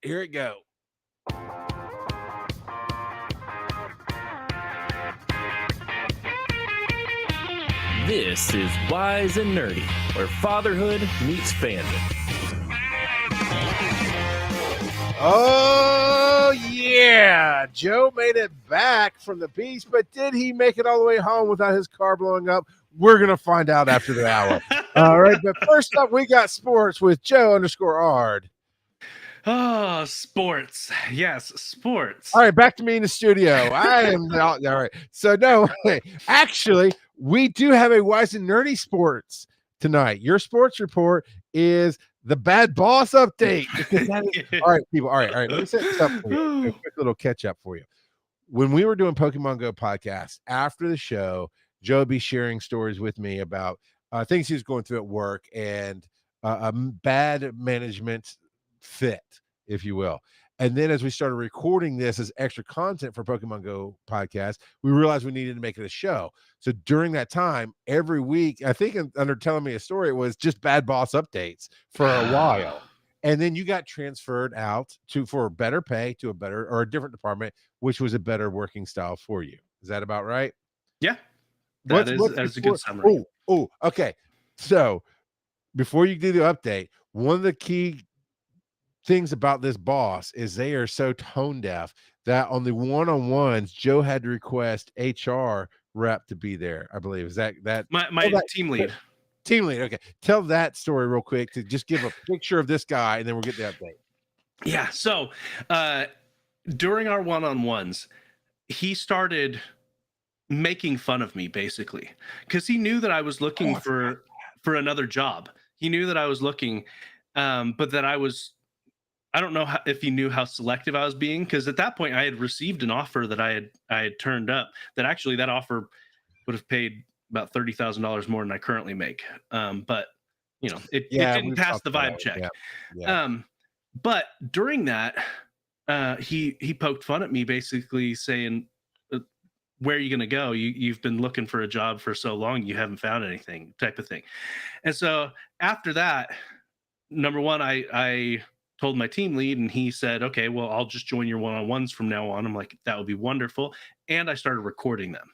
Here it go. This is Wise and Nerdy, where fatherhood meets fandom. Oh, yeah. Joe made it back from the beach, but did he make it all the way home without his car blowing up? We're going to find out after the hour. All right, but first up, we got sports with Joe_Ard. Oh, sports. Yes, sports. All right, back to me in the studio. I am not all right. So no, actually, we do have a Wise and Nerdy sports tonight. Your sports report is the bad boss update. All right, people. All right. Let me set this up for you. A quick little catch up for you. When we were doing Pokemon Go podcast after the show, Joe would be sharing stories with me about things he was going through at work and a bad management fit, if you will. And then as we started recording this as extra content for Pokemon Go podcast, we realized we needed to make it a show. So during that time, every week, I think under telling me a story, it was just bad boss updates for a while. And then you got transferred out for better pay to a better or a different department, which was a better working style for you. Is that about right? Yeah. That's a good summary. Oh, okay. So before you do the update, one of the key things about this boss is they are so tone deaf that on the one-on-ones, Joe had to request HR rep to be there. I believe is that my team lead. Team lead. Okay, tell that story real quick to just give a picture of this guy, and then we'll get the update. Yeah. So during our one-on-ones, he started making fun of me basically because he knew that I was looking for another job. He knew that I was looking, but that I don't know if he knew how selective I was being, because at that point I had received an offer that I had turned up. That actually that offer would have paid about $30,000 more than I currently make. But you know, it didn't pass the vibe check. Yeah. But during that, he poked fun at me, basically saying, "Where are you going to go? You've been looking for a job for so long, you haven't found anything," type of thing. And so after that, number one, I told my team lead, and he said, "Okay, well, I'll just join your one-on-ones from now on." I'm like, that would be wonderful. And I started recording them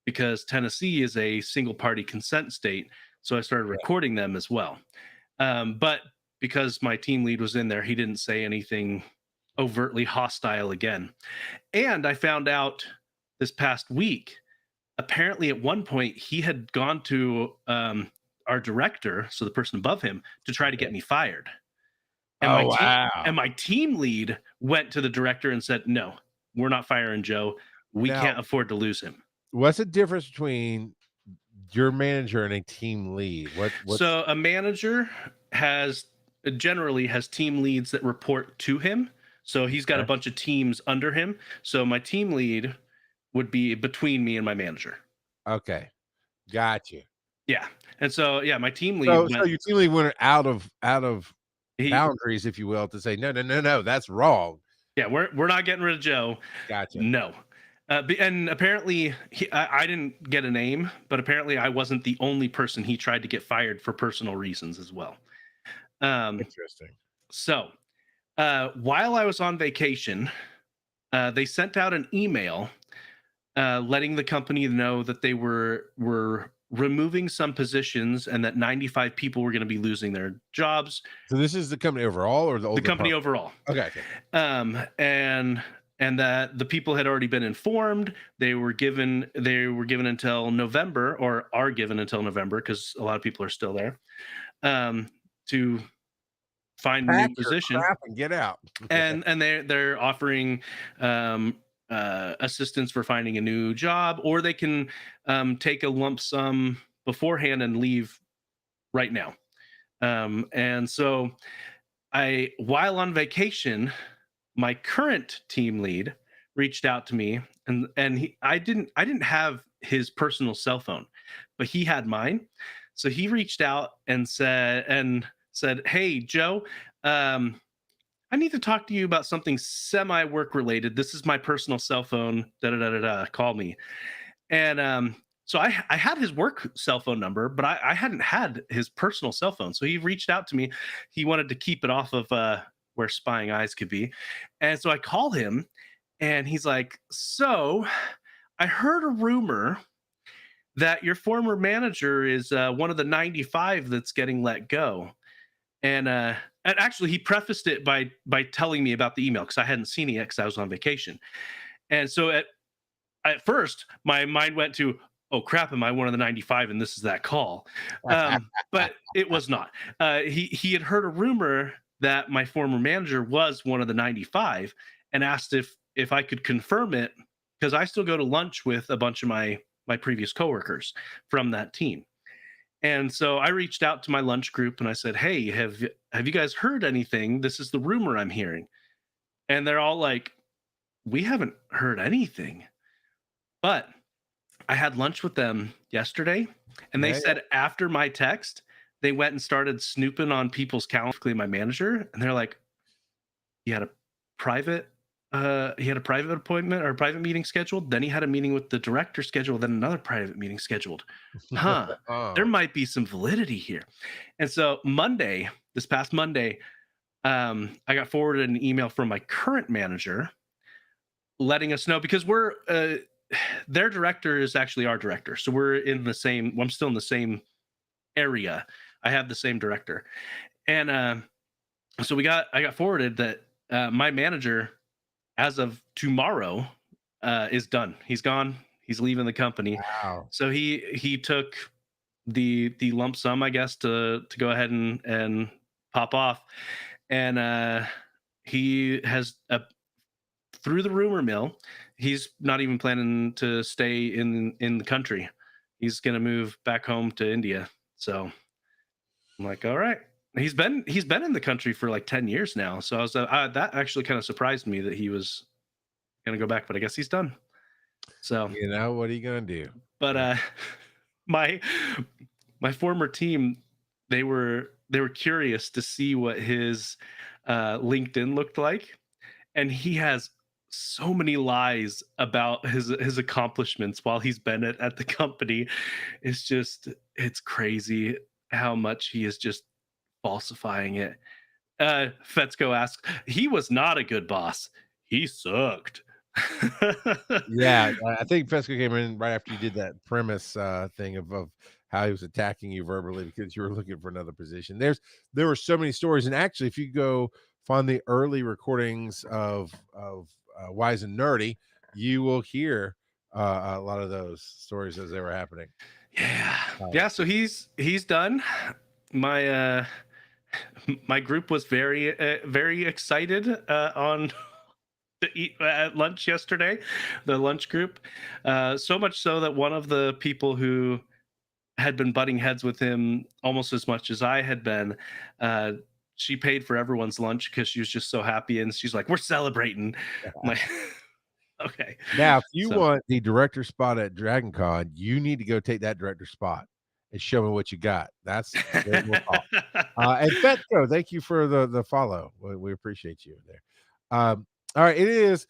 because Tennessee is a single party consent state. So I started recording them as well. But because my team lead was in there, he didn't say anything overtly hostile again. And I found out this past week, apparently at one point he had gone to our director, so the person above him, to try to get me fired. And my team lead went to the director and said, "No, we're not firing Joe. We can't afford to lose him." What's the difference between your manager and a team lead? So a manager generally has team leads that report to him. So he's got a bunch of teams under him. So my team lead would be between me and my manager. Okay. Got you. Yeah. And so, yeah, my team lead. So your team lead went out of boundaries, if you will, to say, no, that's wrong. Yeah. We're not getting rid of Joe. Gotcha. No. And apparently I didn't get a name, but apparently I wasn't the only person he tried to get fired for personal reasons as well. Interesting. So while I was on vacation, they sent out an email letting the company know that they were removing some positions and that 95 people were going to be losing their jobs. So this is the company overall, or the company overall? Okay. And that the people had already been informed. They were given until November, or are given until November, because a lot of people are still there, to find a new position and get out. And they're offering assistance for finding a new job, or they can take a lump sum beforehand and leave right now. And so while on vacation, my current team lead reached out to me, and I didn't have his personal cell phone, but he had mine. So he reached out and said, "Hey, Joe, I need to talk to you about something semi-work related. This is my personal cell phone. Call me." And so I had his work cell phone number, but I hadn't had his personal cell phone. So he reached out to me. He wanted to keep it off of where spying eyes could be. And so I call him, and he's like, "So, I heard a rumor that your former manager is one of the 95 that's getting let go." And actually, he prefaced it by telling me about the email because I hadn't seen it yet because I was on vacation. And so at first, my mind went to, "Oh crap, am I one of the 95 and this is that call?" But it was not. He had heard a rumor that my former manager was one of the 95 and asked if I could confirm it because I still go to lunch with a bunch of my previous coworkers from that team. And so I reached out to my lunch group and I said, "Hey, have you guys heard anything? This is the rumor I'm hearing." And they're all like, "We haven't heard anything." But I had lunch with them yesterday, and they Yeah, said after my text, they went and started snooping on people's calendars, particularly my manager, and they're like, "He had a private he had a private appointment or a private meeting scheduled, then he had a meeting with the director scheduled, then another private meeting scheduled. Huh, oh, there might be some validity here." And so Monday, this past Monday, I got forwarded an email from my current manager letting us know because we're their director is actually our director. So we're in the same, well, I'm still in the same area. I have the same director. And so I got forwarded that my manager, as of tomorrow, is done. He's gone. He's leaving the company. wow. So he took the lump sum, I guess, to go ahead and pop off. And he has through the rumor mill, he's not even planning to stay in the country. He's gonna move back home to India. So I'm like, all right. He's been in the country for like 10 years now. So I was that actually kind of surprised me that he was gonna go back, but I guess he's done. So, You know, what are you gonna do? but my my former team, they were curious to see what his LinkedIn looked like, and he has so many lies about his accomplishments while he's been at the company. It's crazy how much he is just falsifying it. Fetzko asks, "He was not a good boss. He sucked." Yeah, I think Fesco came in right after you did that premise thing of how he was attacking you verbally because you were looking for another position. There were so many stories, and actually, if you go find the early recordings of Wise and Nerdy, you will hear a lot of those stories as they were happening. Yeah. Uh, Yeah, so he's done. My my group was very excited on to eat at lunch yesterday, the lunch group. So much so that one of the people who had been butting heads with him almost as much as I had been, uh, she paid for everyone's lunch because she was just so happy, and she's like, "We're celebrating." I'm like, okay. Now, if you So want the director spot at Dragon Con, you need to go take that director spot and show me what you got. That's then we'll talk. And Fetco, thank you for the follow. We appreciate you there. All right, it is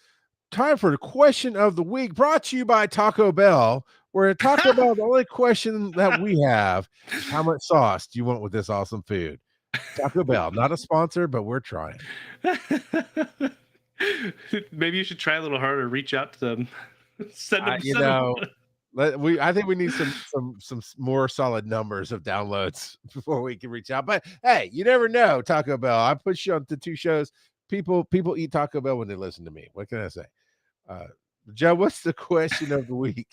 time for the question of the week, brought to you by Taco Bell. Where at Taco Bell, the only question that we have is how much sauce do you want with this awesome food? Taco Bell, not a sponsor, but we're trying. maybe you should try a little harder, reach out to them. Send them, You send them. know, I think we need some more solid numbers of downloads before we can reach out. But hey, you never know, Taco Bell. I put you on the two shows. People eat Taco Bell when they listen to me. What can I say? Joe, what's the question of the week?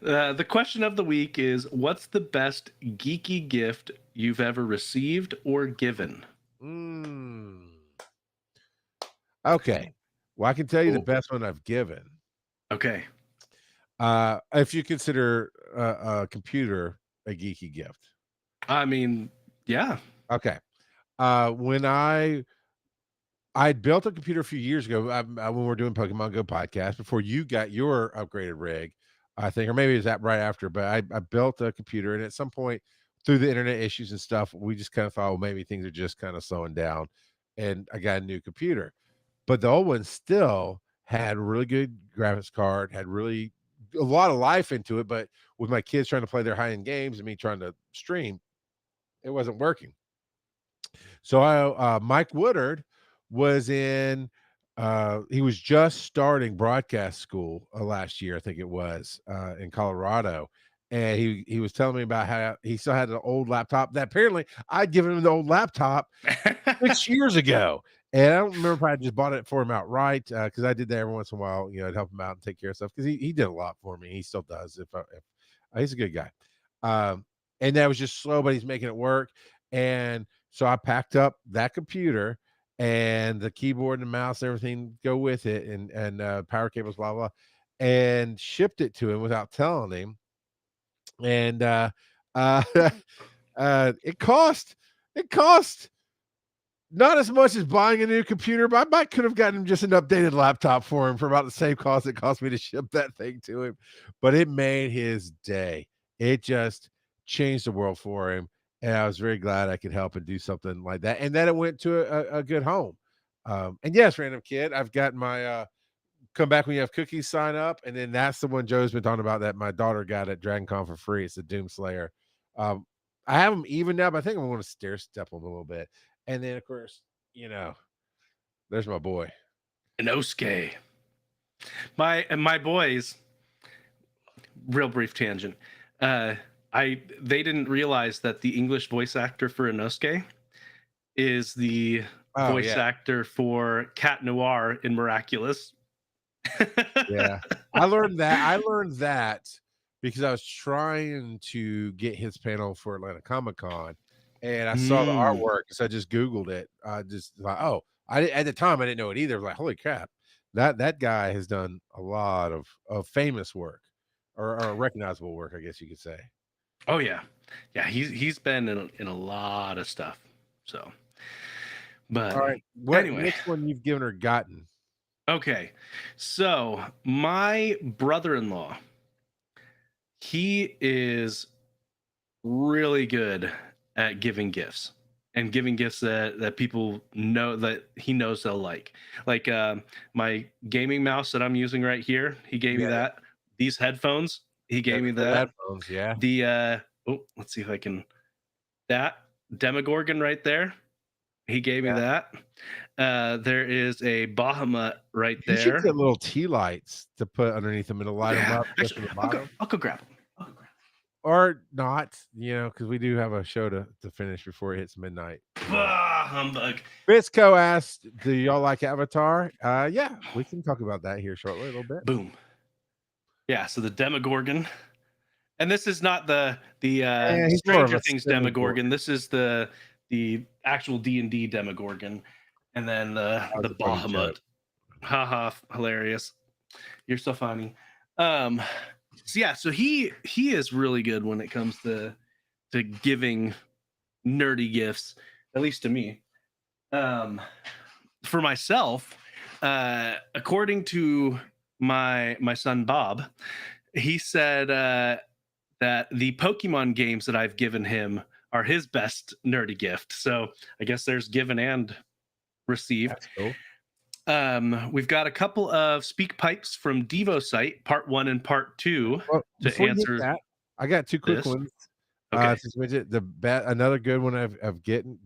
The question of the week is, what's the best geeky gift you've ever received or given? Okay. Well, I can tell you the Ooh. best one I've given. Okay. If you consider a computer a geeky gift. I mean, yeah. Okay. When I'd built a computer a few years ago when we were doing Pokemon Go podcast before you got your upgraded rig, I think, or maybe it was that right after. But I built a computer, and at some point through the internet issues and stuff, we just kind of thought, well, maybe things are just kind of slowing down, and I got a new computer. But the old one still had really good graphics card, had really a lot of life into it. But with my kids trying to play their high end games and me trying to stream, it wasn't working. So Mike Woodard was in he was just starting broadcast school last year, I think it was, in Colorado. And he was telling me about how he still had an old laptop that apparently I'd given him the old laptop 6 years ago. And I don't remember if I just bought it for him outright, because I did that every once in a while, I'd help him out and take care of stuff because he did a lot for me. He still does. If he's a good guy. And that was just slow, but he's making it work. And so I packed up that computer and the keyboard and the mouse, everything go with it, and power cables, blah blah, and shipped it to him without telling him. And uh, it cost not as much as buying a new computer, but I might could have gotten him just an updated laptop for him for about the same cost it cost me to ship that thing to him. But it made his day. It just changed the world for him. And I was very glad I could help and do something like that. And then it went to a good home. And yes, random kid, I've got my come back when you have cookies sign up. And then that's the one Joe's been talking about that my daughter got at Dragon Con for free. It's the Doom Slayer. I have them even now, but I think I'm going to stair step them a little bit. And then, of course, there's my boy. Inosuke. My boys, real brief tangent. They didn't realize that the English voice actor for Inosuke is the voice actor for Cat Noir in Miraculous. Yeah. I learned that because I was trying to get his panel for Atlanta Comic Con. And I saw the artwork, so I just Googled it. I just like, at the time I didn't know it either. I was like, holy crap, that guy has done a lot of famous work or recognizable work, I guess you could say. Oh yeah, he's been in a lot of stuff. So, but all right, anyway, which one you've given or gotten? Okay, so my brother-in-law, he is really good at giving gifts and giving gifts that people know that he knows they'll like my gaming mouse that I'm using right here. He gave me that. These headphones, he gave me that. Headphones, yeah. The let's see if I can, that Demogorgon right there, he gave me that. There is a Bahamut right there. You should get little tea lights to put underneath them and to light them up. Actually, I'll go grab them. Or not, because we do have a show to finish before it hits midnight. Humbug. Bisco asked, do y'all like Avatar? Yeah, we can talk about that here shortly a little bit. Boom. Yeah, so the Demogorgon. And this is not the Stranger Things Demogorgon. This is the actual D&D Demogorgon. And then the Bahamut. Haha, hilarious. You're so funny. So he is really good when it comes to giving nerdy gifts, at least to me. For myself, according to my son Bob, he said that the Pokemon games that I've given him are his best nerdy gift. So I guess there's given and received. That's cool. We've got a couple of speak pipes from Devo site, part 1 and part 2. To answer that, I got two quick ones. Okay. Another good one I've given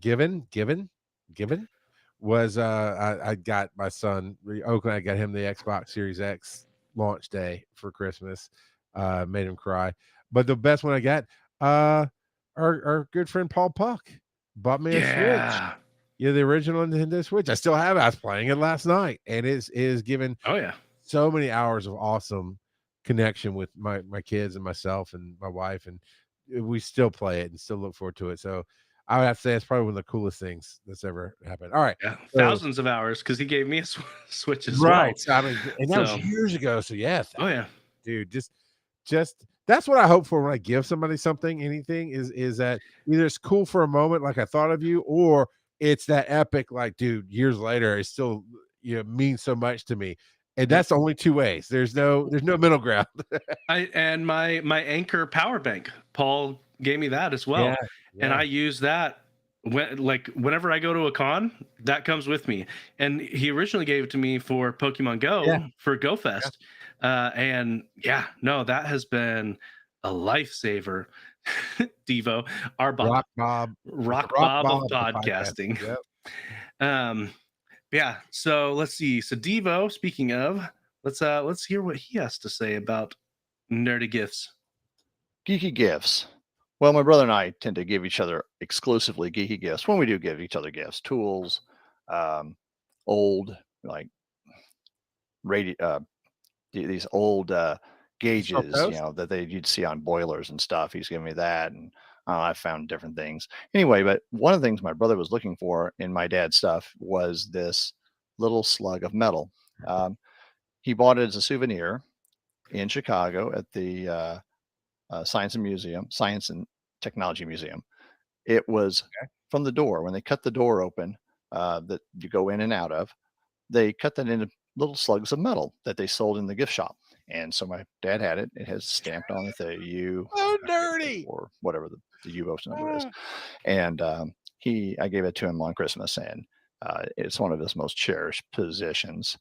was I got my son Oakland. I got him the Xbox Series X launch day for Christmas. Made him cry. But the best one I got, our good friend PaulPuck bought me a Switch. Yeah, the original Nintendo Switch. I still have it. I was playing it last night, and it is given so many hours of awesome connection with my kids and myself and my wife, and we still play it and still look forward to it. So I would have to say it's probably one of the coolest things that's ever happened. All right, thousands of hours because he gave me a Switch as well. So, I mean, and that was years ago. So dude, just that's what I hope for when I give somebody something, anything is that either it's cool for a moment, like I thought of you, or it's that epic, like, dude, years later, it still means so much to me. And that's only two ways. There's no middle ground. And my Anchor power bank, Paul gave me that as well. And I use that whenever I go to a con, that comes with me. And he originally gave it to me for Pokemon Go for GoFest. That has been a lifesaver. Devo, our Bob, Rock Bob of podcasting. Yep. Yeah. So let's see. So Devo, speaking of, let's hear what he has to say about nerdy gifts. Geeky gifts. Well, my brother and I tend to give each other exclusively geeky gifts when we do give each other gifts, tools, um, old like radio, these old Stop gauges, those? that you'd see on boilers and stuff. He's given me that, and I found different things. Anyway, but one of the things my brother was looking for in my dad's stuff was this little slug of metal. Um, he bought it as a souvenir in Chicago at the Science and Technology Museum. It was Okay. from the door when they cut the door open that you go in and out of. They cut that into little slugs of metal that they sold in the gift shop. And so my dad had it. It has stamped on it the U, So I forget dirty. or whatever the U-boat number is. Ah. And I gave it to him on Christmas, and it's one of his most cherished possessions.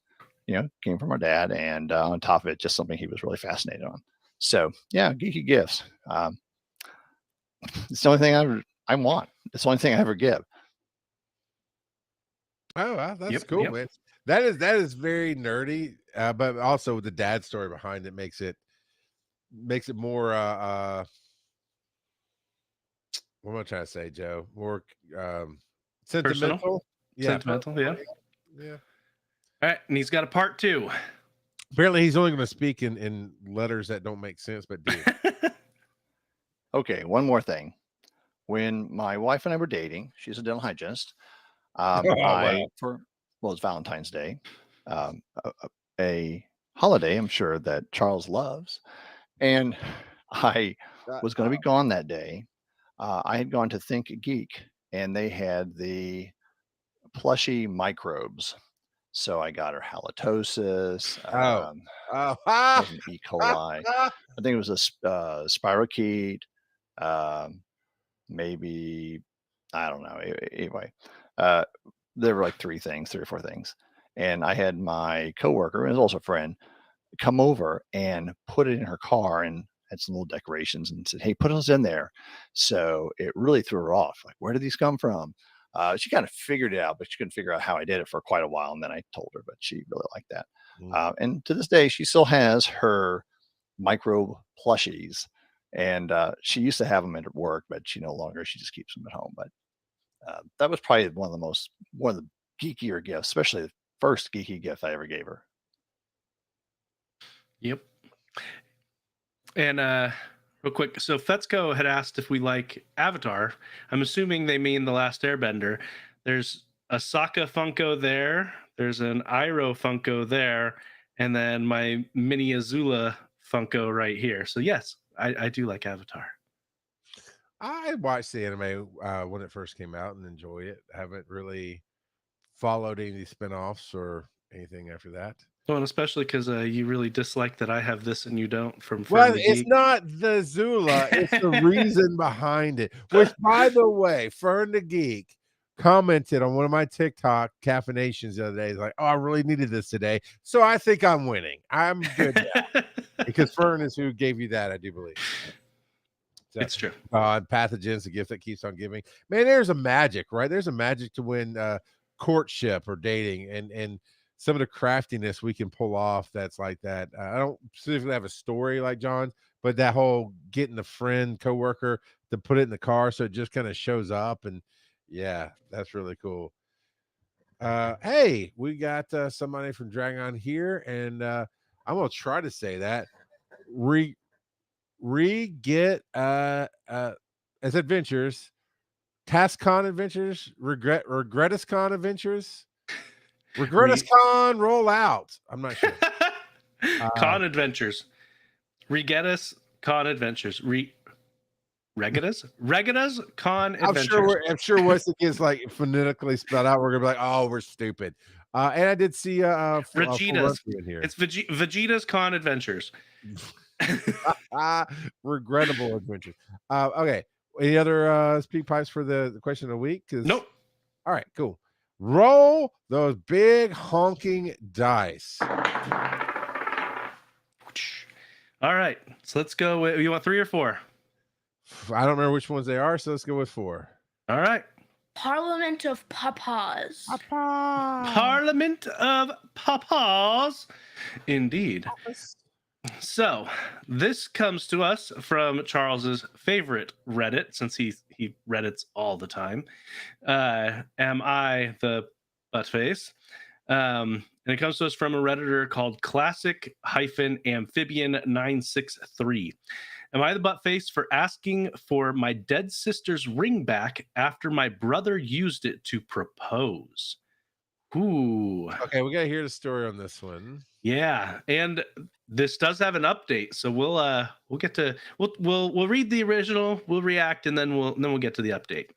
Came from our dad, and on top of it, just something he was really fascinated on. So yeah, geeky gifts. It's the only thing I want. It's the only thing I ever give. Oh, wow, that's Yep, cool, yep. man. That is very nerdy, but also the dad story behind it makes it more what am I trying to say, Joe? More sentimental. Yeah, Sentimental, yeah. yeah. All right, and he's got a part 2. Apparently he's only going to speak in letters that don't make sense, but do. Okay, one more thing. When my wife and I were dating, she's a dental hygienist. Wow. It's Valentine's Day, a holiday I'm sure that Charles loves, and I was going to be gone that day. I had gone to Think Geek, and they had the plushy microbes. So I got her halitosis. Wasn't E. coli. I think it was a spirochete. Maybe, I don't know. Anyway, there were like 3 or 4 things. And I had my coworker, and was also a friend, come over and put it in her car and had some little decorations and said, "Hey, put those in there." So it really threw her off. Like, where did these come from? She kind of figured it out, but she couldn't figure out how I did it for quite a while. And then I told her, but she really liked that. And to this day, she still has her micro plushies. And she used to have them at work, but she no longer. She just keeps them at home. But that was probably one of the geekier gifts, especially the first geeky gift I ever gave her. Yep. And real quick, so Fetzko had asked if we like Avatar. I'm assuming they mean The Last Airbender. There's a Sokka Funko there. There's an Iroh Funko there. And then my mini Azula Funko right here. So yes, I do like Avatar. I watched the anime when it first came out and enjoyed it. Haven't really followed any spinoffs or anything after that. Well, and especially because you really dislike that I have this and you don't from Well, Fern the it's Geek. not the Zula, it's the reason behind it. Which, by the way, Fern the Geek commented on one of my TikTok caffeinations the other day. He's like, "Oh, I really needed this today." So I think I'm winning. I'm good now. Because Fern is who gave you that, I do believe. So, It's true. Pathogen's the gift that keeps on giving. Man, there's a magic, right? There's a magic to when courtship or dating and some of the craftiness we can pull off that's like that. I don't specifically have a story like John's, but that whole getting the friend, coworker to put it in the car so it just kind of shows up. And yeah, that's really cool. Hey, we got somebody from Dragon here, and I'm gonna try to say that. Get as adventures, TaskCon adventures, Regretuscon adventures. Regretuscon roll out. I'm not sure. Con Adventures. Regatas Con Adventures. Regatas Con Adventures. I'm sure once it gets like phonetically spelled out, we're gonna be like, oh, we're stupid. And I did see Vegeta's in here. It's Vegeta's Con Adventures. Regrettable adventures. Okay. Any other speak pipes for the question of the week? Nope. All right, cool. Roll those big honking dice. All right. So let's go you want 3 or 4? I don't remember which ones they are, so let's go with 4. All right. Parliament of Papas. Parliament of Papas. Indeed. So this comes to us from Charles's favorite Reddit, since he Reddits all the time. Am I the buttface? And it comes to us from a Redditor called classic-amphibian963. Am I the buttface for asking for my dead sister's ring back after my brother used it to propose? Ooh. Okay, we gotta hear the story on this one. Yeah, and this does have an update, so we'll get to we'll read the original, we'll react, and then we'll get to the update.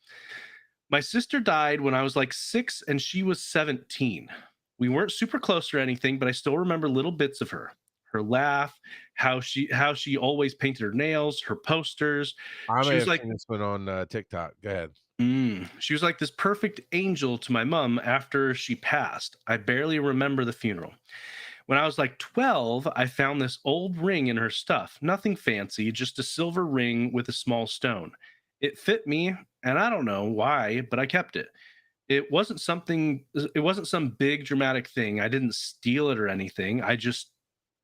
My sister died when I was like 6 and she was 17. We weren't super close or anything, but I still remember little bits of her. Her laugh, how she always painted her nails, her posters. I She may was have like seen this one on TikTok. Go ahead. she was like this perfect angel to my mom after she passed. I barely remember the funeral. When I was like 12, I found this old ring in her stuff. Nothing fancy, just a silver ring with a small stone. It fit me, and I don't know why, but I kept it. It wasn't some big dramatic thing. I didn't steal it or anything. I just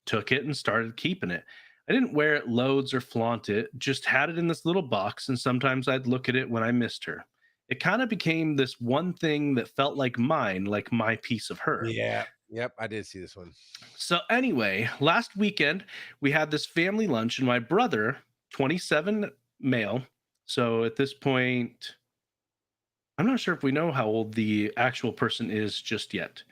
took it and started keeping it. I didn't wear it loads or flaunt it, just had it in this little box, and sometimes I'd look at it when I missed her. It kind of became this one thing that felt like mine, like my piece of her. Yeah. Yep, I did see this one. So anyway, last weekend we had this family lunch, and my brother, 27 male. So at this point, I'm not sure if we know how old the actual person is just yet.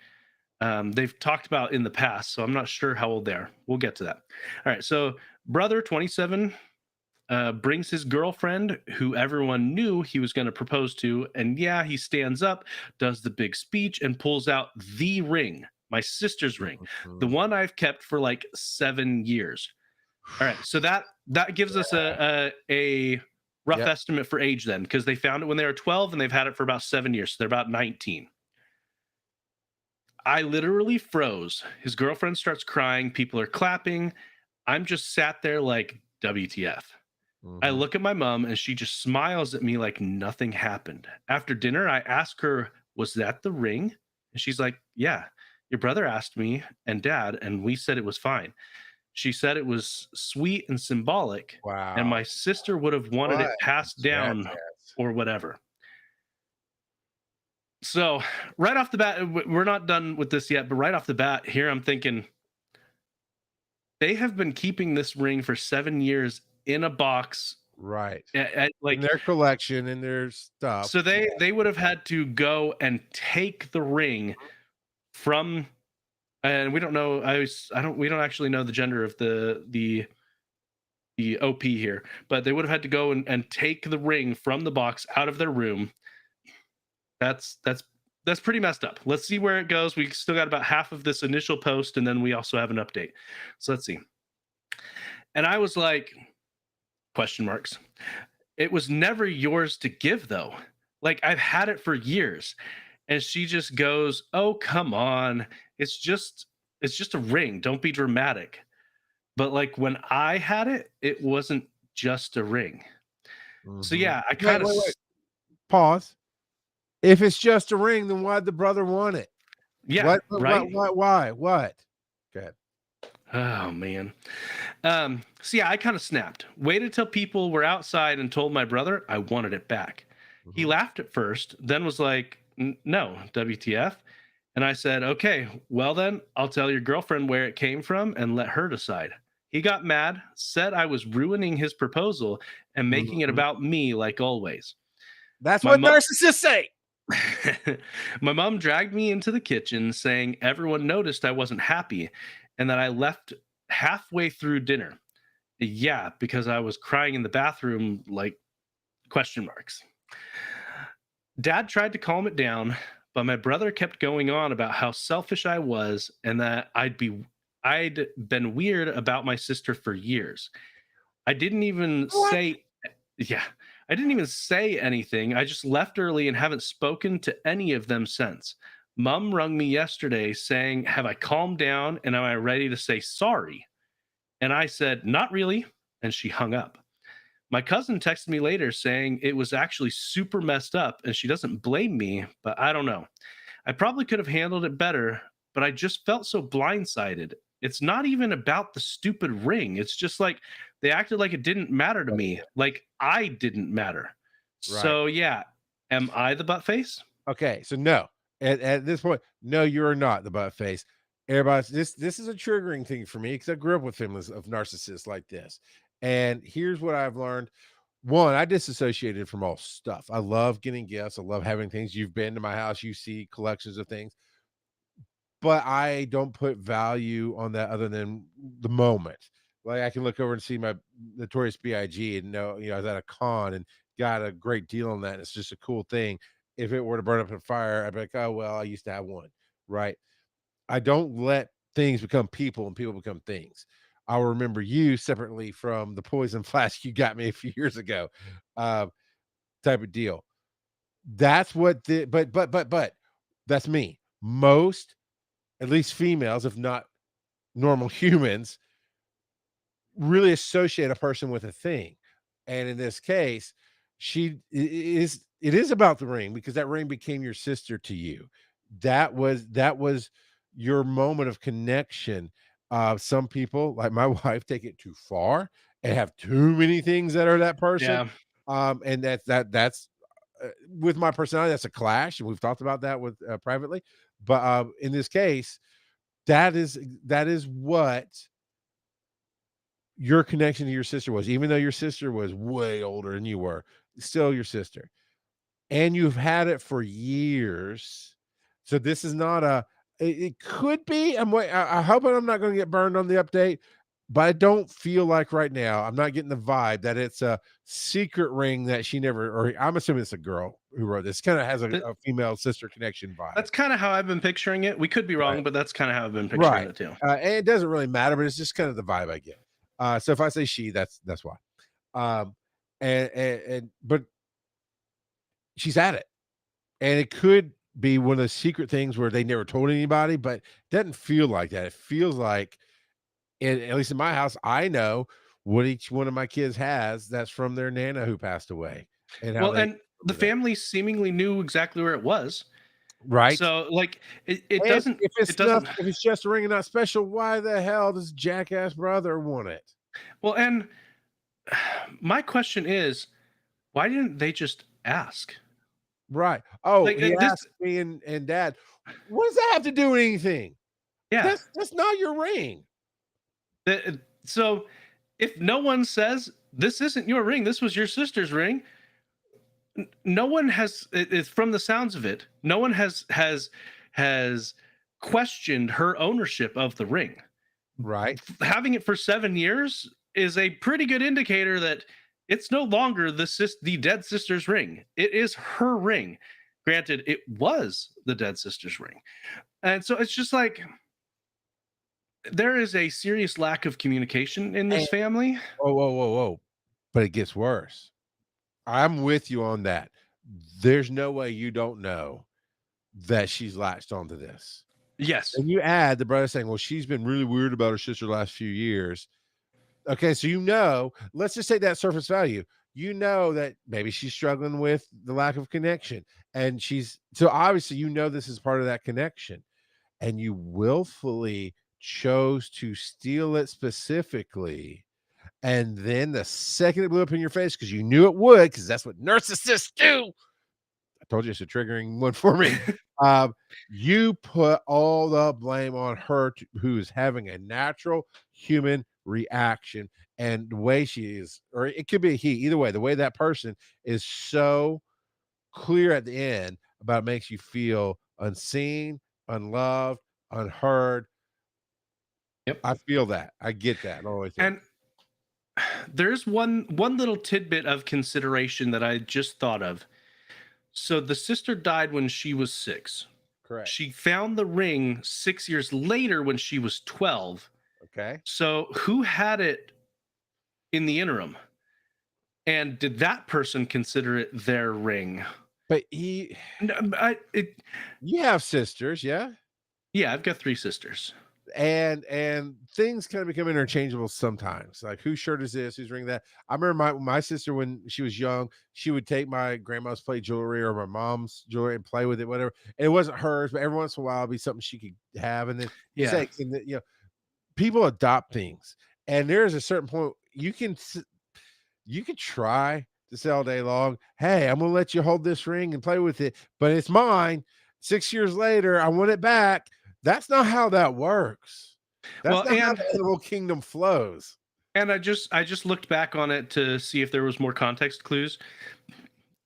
They've talked about in the past, so I'm not sure how old they are. We'll get to that. All right. So brother, 27, brings his girlfriend, who everyone knew he was going to propose to. And yeah, he stands up, does the big speech, and pulls out the ring, my sister's ring, the one I've kept for like 7 years. All right. So that gives us a rough estimate for age then, because they found it when they were 12 and they've had it for about 7 years. So they're about 19. I literally froze. His girlfriend starts crying. People are clapping. I'm just sat there like, WTF. I look at my mom and she just smiles at me like nothing happened. After dinner, I ask her, was that the ring? And she's like, yeah, your brother asked me and dad, and we said it was fine. She said it was sweet and symbolic. Wow. And my sister would have wanted it passed down or whatever. So right off the bat, we're not done with this yet, but right off the bat here, I'm thinking they have been keeping this ring for 7 years in a box. Right. Like in their collection and their stuff. So they would have had to go and take the ring from, and we don't know, we don't actually know the gender of the OP here, but they would have had to go and take the ring from the box out of their room. That's pretty messed up. Let's see where it goes. We still got about half of this initial post, and then we also have an update. So let's see. And I was like, question marks. It was never yours to give, though. Like, I've had it for years. And she just goes, oh, come on. It's just a ring. Don't be dramatic. But like when I had it, it wasn't just a ring. So yeah, I kind of pause. If it's just a ring, then why'd the brother want it? Yeah, right. Why? What? Go ahead. Oh man. So yeah, I kind of snapped. Waited till people were outside and told my brother I wanted it back. He laughed at first, then was like, no, WTF. And I said, okay, well then, I'll tell your girlfriend where it came from and let her decide. He got mad, said I was ruining his proposal and making it about me like always. That's what narcissists say. My mom dragged me into the kitchen saying everyone noticed I wasn't happy and that I left halfway through dinner. Yeah, because I was crying in the bathroom, like question marks. Dad tried to calm it down, but my brother kept going on about how selfish I was and that I'd been weird about my sister for years. I didn't even say anything. I just left early and haven't spoken to any of them since. Mom rung me yesterday saying, have I calmed down and am I ready to say sorry? And I said, not really. And she hung up. My cousin texted me later saying it was actually super messed up and she doesn't blame me, but I don't know. I probably could have handled it better, but I just felt so blindsided. It's not even about the stupid ring. It's just like they acted like it didn't matter to me, like I didn't matter. Right. So, yeah, am I the butt face? Okay, so no. At this point, no, you're not the butt face. Everybody's this is a triggering thing for me because I grew up with families of narcissists like this. And here's what I've learned. One, I disassociated from all stuff. I love getting gifts. I love having things. You've been to my house, you see collections of things, but I don't put value on that other than the moment. Like I can look over and see my Notorious B.I.G. and know, I was at a con and got a great deal on that. And it's just a cool thing. If it were to burn up in fire, I'd be like, oh, well, I used to have one. Right. I don't let things become people and people become things. I'll remember you separately from the poison flask you got me a few years ago, uh, type of deal. That's what the, but that's me. Most, at least females, if not normal humans, really associate a person with a thing. And in this case, it is about the ring because that ring became your sister to you. That was your moment of connection. Some people, like my wife, take it too far and have too many things that are that person. Yeah. And that's with my personality, that's a clash, and we've talked about that with privately. But in this case, that is what your connection to your sister was, even though your sister was way older than you were, still your sister. And you've had it for years. So this is not it could be. I hope I'm not going to get burned on the update, but I don't feel like right now, I'm not getting the vibe that it's a secret ring that she never, or I'm assuming it's a girl who wrote this. Kind of has a female sister connection vibe. That's kind of how I've been picturing it. We could be wrong, Right. but that's kind of how I've been picturing Right. it too. And it doesn't really matter, but it's just kind of the vibe I get. So if I say she, that's why. But she's at it, and it could be one of those secret things where they never told anybody, but it doesn't feel like that. It feels like, at least in my house, I know what each one of my kids has that's from their nana who passed away, and how Well, they and the family seemingly knew exactly where it was. right. So, like, it And doesn't. if it's It doesn't. if it's just a ring and not special, why the hell does jackass brother want it? Well, and my question is, why didn't they just ask? Right. Oh, Like, he this. asked me and dad, what does that have to do with anything? Yeah. That's not your ring. So, if no one says this isn't your ring, this was your sister's ring, no one has. It's from the sounds of it. No one has questioned her ownership of the ring. Right. Having it for 7 years is a pretty good indicator that it's no longer the dead sister's ring. It is her ring. Granted, it was the dead sister's ring. And so it's just like there is a serious lack of communication in this family. Whoa. But it gets worse. I'm with you on that. There's no way you don't know that she's latched onto this. Yes. And you add the brother saying, well, she's been really weird about her sister the last few years. Okay, so let's just say that surface value. You know that maybe she's struggling with the lack of connection. And so obviously this is part of that connection. And you willfully chose to steal it specifically. And then the second it blew up in your face, because you knew it would, because that's what narcissists do. I told you it's a triggering one for me. You put all the blame on her, who is having a natural human reaction, and the way she is, or it could be a he, either way, the way that person is so clear at the end about it makes you feel unseen, unloved, unheard. Yep. I feel that. I get that. And there's one little tidbit of consideration that I just thought of. So the sister died when she was 6. Correct. She found the ring 6 years later when she was 12. Okay. So who had it in the interim? And did that person consider it their ring? But you have sisters, yeah? Yeah, I've got 3 sisters. and things kind of become interchangeable sometimes. Like, whose shirt is this? Who's ring that? I remember my sister, when she was young, she would take my grandma's play jewelry or my mom's jewelry and play with it, whatever. And it wasn't hers, but every once in a while it'd be something she could have. And then Yeah. people adopt things, and there's a certain point you can try to say all day long, hey, I'm gonna let you hold this ring and play with it, but it's mine. 6 years later, I want it back. That's not how that works. That's Well, not how the animal kingdom flows. and I just looked back on it to see if there was more context clues.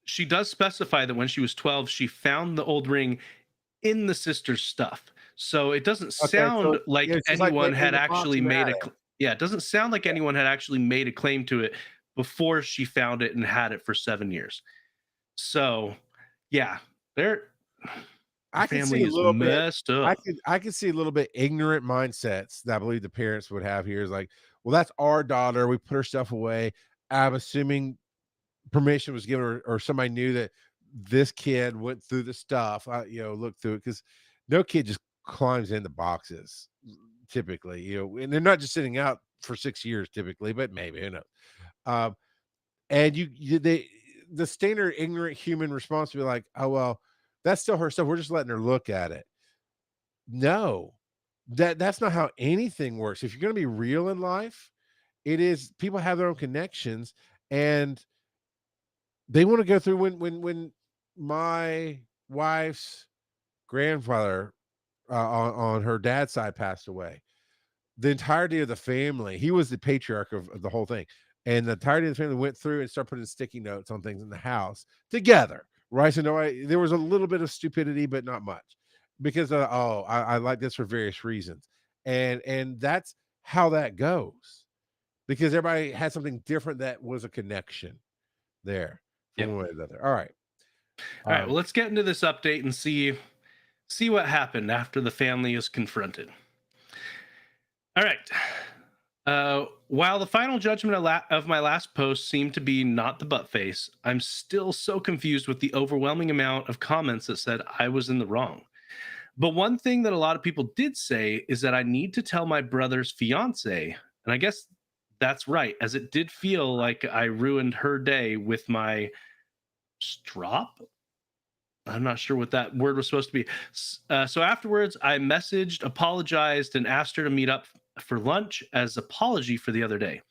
She does specify that when she was 12, she found the old ring in the sister's stuff. So it doesn't sound like anyone had actually made it doesn't sound like anyone had actually made a claim to it before she found it and had it for 7 years. So yeah, I can family see a is little bit messed up. I can see a little bit ignorant mindsets that I believe the parents would have here is like, well, that's our daughter. We put her stuff away. I'm assuming permission was given, or somebody knew that this kid went through the stuff. Looked through it, because no kid just climbs into boxes typically, and they're not just sitting out for 6 years typically, but maybe, who knows. And the standard ignorant human response would be like, oh, well, that's still her stuff. We're just letting her look at it. No, that's not how anything works. If you're going to be real in life, it is, people have their own connections, and they want to go through. When my wife's grandfather on her dad's side passed away, the entirety of the family, he was the patriarch of the whole thing, and the entirety of the family went through and started putting sticky notes on things in the house together, right? So there was a little bit of stupidity, but not much, because I like this for various reasons, and that's how that goes, because everybody had something different that was a connection there from one way to the other. All right. All right, well, let's get into this update and see what happened after the family is confronted. All right. While the final judgment of my last post seemed to be not the butt face, I'm still so confused with the overwhelming amount of comments that said I was in the wrong. But one thing that a lot of people did say is that I need to tell my brother's fiance, and I guess that's right, as it did feel like I ruined her day with my strop. I'm not sure what that word was supposed to be. So afterwards, I messaged, apologized, and asked her to meet up for lunch as apology for the other day.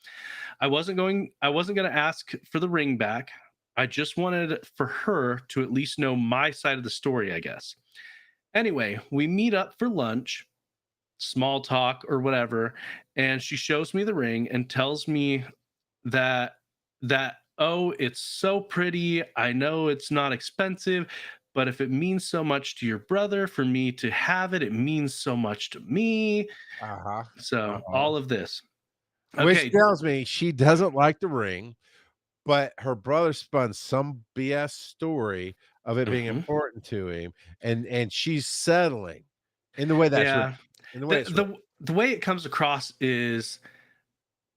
I wasn't going to ask for the ring back. I just wanted for her to at least know my side of the story, I guess. Anyway, we meet up for lunch, small talk or whatever, and she shows me the ring and tells me that oh, it's so pretty. I know it's not expensive, but if it means so much to your brother, for me to have it, it means so much to me. So all of this. Which tells me she doesn't like the ring, but her brother spun some BS story of it being important to him, and she's settling in the way that's written. In the way the way it comes across is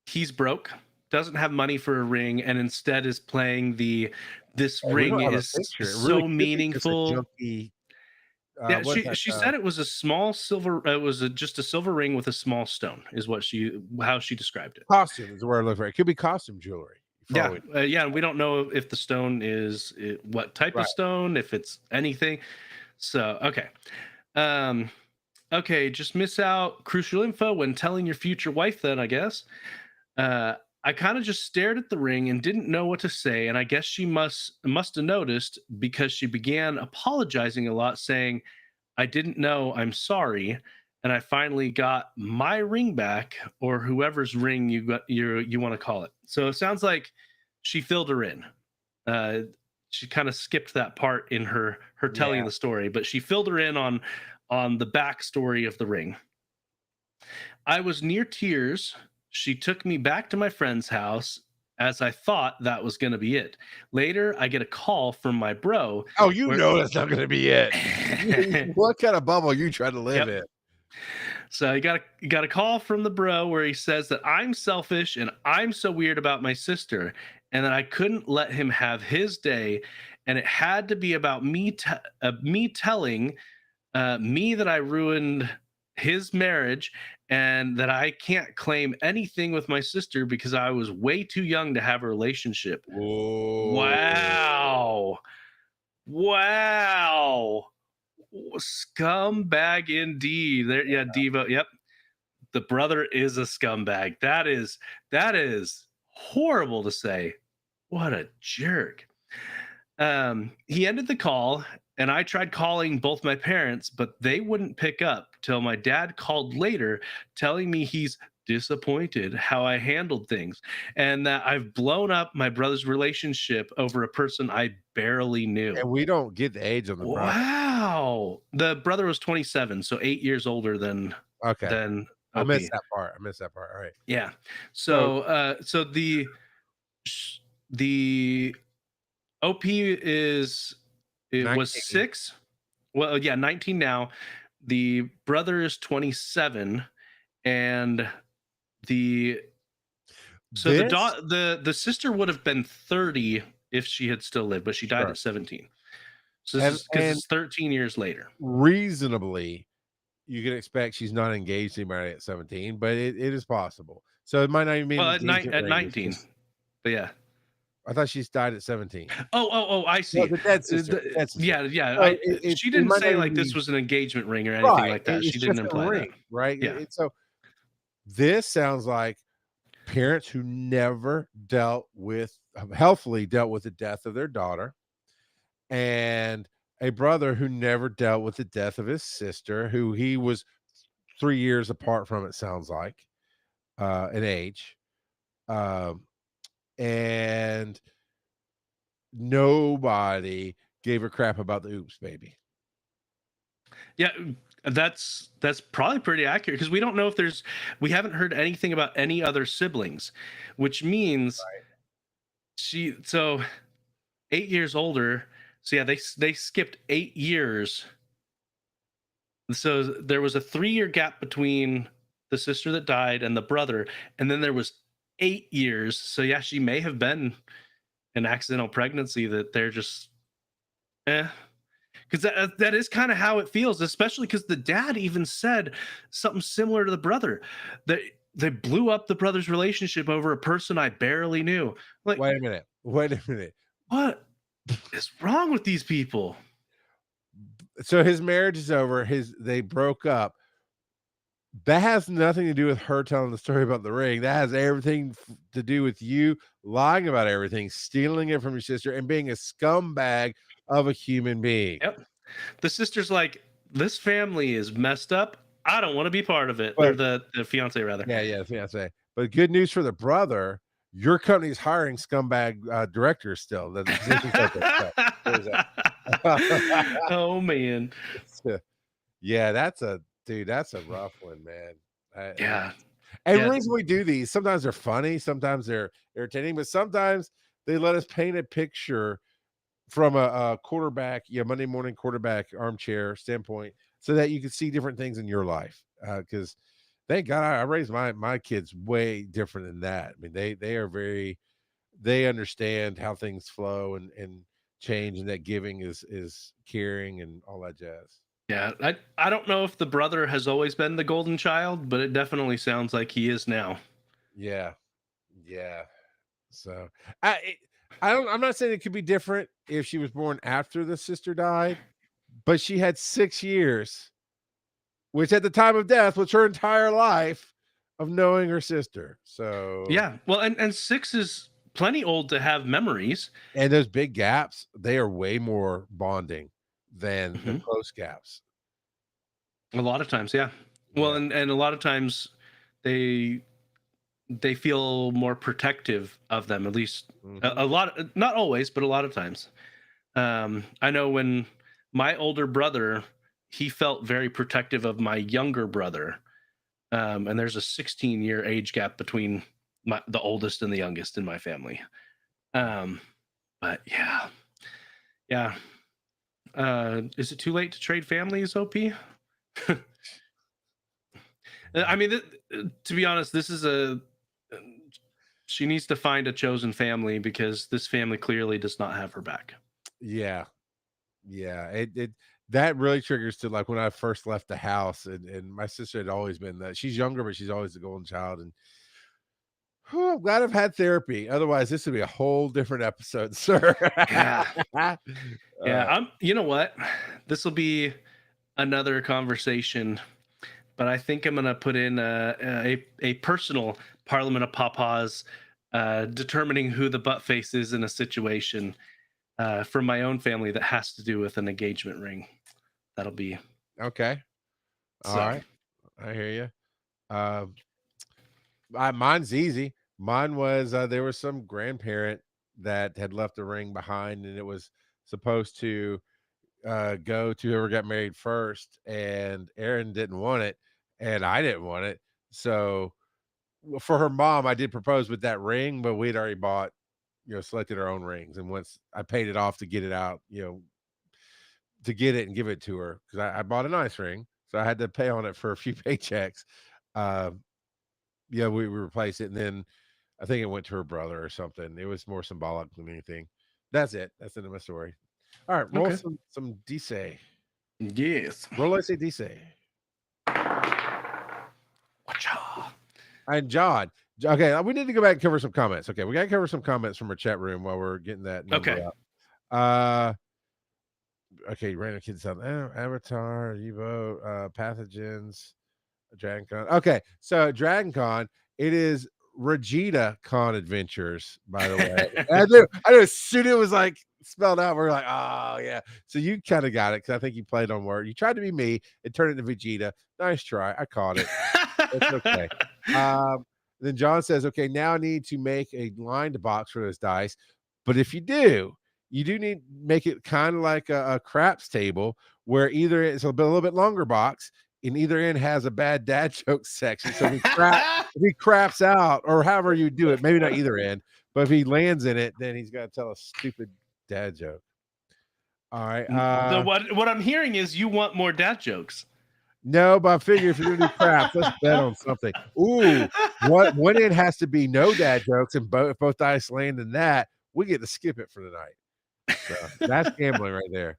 he's broke, doesn't have money for a ring, and instead is playing this ring is so meaningful. She said it was a small silver. It was just a silver ring with a small stone, is how she described it. Costume is the word I look for. It could be costume jewelry. Yeah, and we don't know if the stone is what type of stone, if it's anything. So okay, just miss out crucial info when telling your future wife. Then I guess. I kind of just stared at the ring and didn't know what to say, and I guess she must have noticed, because she began apologizing a lot, saying, "I didn't know, I'm sorry," and I finally got my ring back, or whoever's ring you want to call it. So it sounds like she filled her in. She kind of skipped that part in her telling the story, but she filled her in on the backstory of the ring. I was near tears. She took me back to my friend's house, as I thought that was going to be it. Later, I get a call from my bro. Oh, know that's not going to be it. What kind of bubble are you trying to live in? So you got a call from the bro where he says that I'm selfish and I'm so weird about my sister, and that I couldn't let him have his day, and it had to be about me telling me that I ruined his marriage, and that I can't claim anything with my sister because I was way too young to have a relationship. Whoa. Wow. Wow. Scumbag indeed. There, yeah, Devo. Yep. The brother is a scumbag. That is horrible to say. What a jerk. He ended the call, and I tried calling both my parents, but they wouldn't pick up till my dad called later, telling me he's disappointed how I handled things and that I've blown up my brother's relationship over a person I barely knew. And we don't get the age on the brother. Wow. The brother was 27, so 8 years older than Okay. than I OP. missed that part. All right. Yeah. So the OP was 19. 6. Well, yeah, 19 now. The brother is 27, and the the sister would have been 30 if she had still lived, but she died Sure. at 17. So this is because it's 13 years later. Reasonably, you can expect she's not engaged to anybody at 17, but it is possible. So it might not even be Well, at 19. just, But yeah. I thought she's died at 17. Oh, I see. No, the dead sister. Yeah. So She didn't say like this was an engagement ring or anything like that. She didn't imply that. Right? Yeah. So this sounds like parents who never healthily dealt with the death of their daughter, and a brother who never dealt with the death of his sister, who he was 3 years apart from, it sounds like, in age. And nobody gave a crap about the oops baby. Yeah, that's probably pretty accurate because we don't know if we haven't heard anything about any other siblings, which means so 8 years older. So yeah, they skipped 8 years. So there was a 3-year gap between the sister that died and the brother, and then there was 8 years. So yeah, she may have been an accidental pregnancy that they're just because that is kind of how it feels, especially because the dad even said something similar to the brother. They blew up the brother's relationship over a person I barely knew. Like, wait a minute. What is wrong with these people? So his marriage is over. They broke up. That has nothing to do with her telling the story about the ring. That has everything to do with you lying about everything, stealing it from your sister, and being a scumbag of a human being. Yep. The sister's like, this family is messed up. I don't want to be part of it. But, or the fiance, rather. Yeah, the fiance. But good news for the brother. Your company's hiring scumbag directors still. Oh, man. Yeah, that's a rough one, man. Yeah. And the reason we do these, sometimes they're funny, sometimes they're irritating, but sometimes they let us paint a picture from a quarterback, Monday morning quarterback armchair standpoint, so that you can see different things in your life. Because thank God I raised my kids way different than that. I mean, they understand how things flow and change, and that giving is caring and all that jazz. Yeah, I don't know if the brother has always been the golden child, but it definitely sounds like he is now. Yeah. So I'm not saying it could be different if she was born after the sister died, but she had 6 years, which at the time of death was her entire life of knowing her sister. So yeah, well, and 6 is plenty old to have memories. And those big gaps, they are way more bonding than the close gaps. A lot of times, yeah. Well, and a lot of times they feel more protective of them, at least a lot, not always, but a lot of times. I know when my older brother, he felt very protective of my younger brother. And there's a 16-year age gap between the oldest and the youngest in my family. But yeah. Is it too late to trade families, OP? I mean, to be honest, she needs to find a chosen family because this family clearly does not have her back. Yeah. that really triggers to like when I first left the house, and my sister had always been that. She's younger, but she's always the golden child. And I'm glad I've had therapy. Otherwise, this would be a whole different episode, sir. Yeah. Uh, Yeah. You know what? This will be another conversation, but I think I'm going to put in a personal Parliament of Papas, determining who the butt face is in a situation from my own family that has to do with an engagement ring. That'll be okay. All so. right. I hear you. Mine's easy. Mine was there was some grandparent that had left a ring behind, and it was supposed to go to whoever got married first, and Aaron didn't want it, and I didn't want it. So for her mom, I did propose with that ring, but we'd already bought, selected our own rings. And once I paid it off to get it out, to get it and give it to her, because I bought a nice ring, so I had to pay on it for a few paychecks. We replaced it, and then I think it went to her brother or something. It was more symbolic than anything. That's it. That's the end of my story. All right, roll Okay. some DC. Yes. Roll I say DC. Watcha. And John. Okay, we need to go back and cover some comments. Okay, we got to cover some comments from our chat room while we're getting that number Okay. up. Okay, random kids out. Avatar, Evo, pathogens, Dragon Con. Okay, so Dragon Con, it is Regina Con Adventures, by the way. I knew as soon as it was like spelled out, we're like, oh yeah. So you kind of got it because I think you played on word. You tried to be me and turn it into Vegeta. Nice try. I caught it. It's okay. Then John says, okay, now I need to make a lined box for those dice. But if you do, you do need to make it kind of like a craps table where either it's a little bit longer box and either end has a bad dad joke section. So if he craps out, or however you do it, maybe not either end, but if he lands in it, then he's got to tell a stupid dad joke. All right. So what I'm hearing is you want more dad jokes. No, but I figure if you're gonna do craps, let's bet on something. Ooh, one end has to be no dad jokes, and both dice land in that, we get to skip it for the night. So that's gambling right there.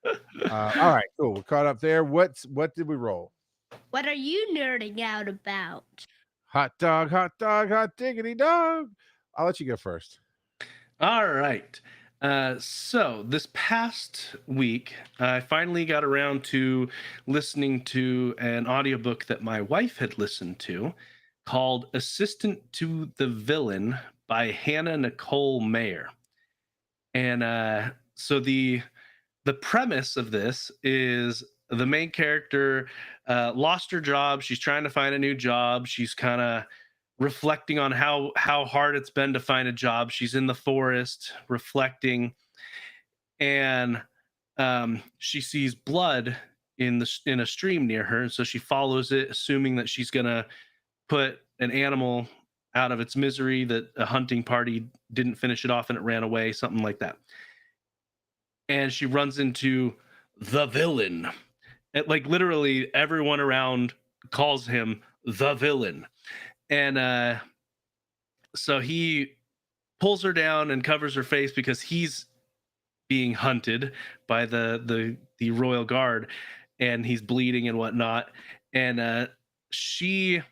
All right, cool. We're caught up there. What did we roll? What are you nerding out about? Hot dog, hot diggity dog. I'll let you go first. All right. So this past week, I finally got around to listening to an audiobook that my wife had listened to called Assistant to the Villain by Hannah Nicole Mayer. And so the premise of this is the main character lost her job. She's trying to find a new job. She's kind of reflecting on how hard it's been to find a job. She's in the forest reflecting, and she sees blood in a stream near her. So she follows it, assuming that she's gonna put an animal out of its misery, that a hunting party didn't finish it off and it ran away, something like that. And she runs into the villain. Like literally everyone around calls him the villain. And so he pulls her down and covers her face because he's being hunted by the royal guard, and he's bleeding and whatnot. And she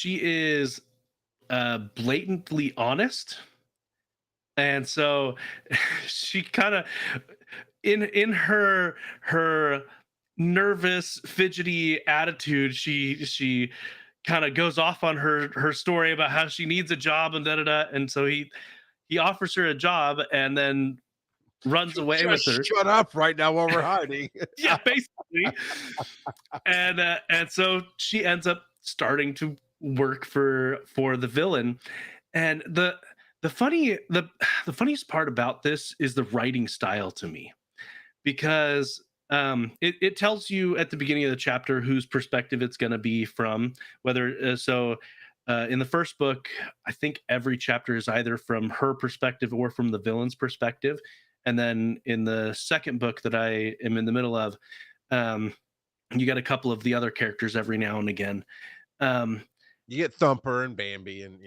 is blatantly honest, and so she kind of in her nervous, fidgety attitude, she kind of goes off on her story about how she needs a job and and so he offers her a job and then runs away with her. Shut up right now while we're hiding. Yeah, basically. And so she ends up starting to work for the villain. And the funniest part about this is the writing style to me, because it tells you at the beginning of the chapter whose perspective it's going to be from, whether in the first book, I think every chapter is either from her perspective or from the villain's perspective. And then in the second book that I am in the middle of, you got a couple of the other characters every now and again. You get Thumper and Bambi and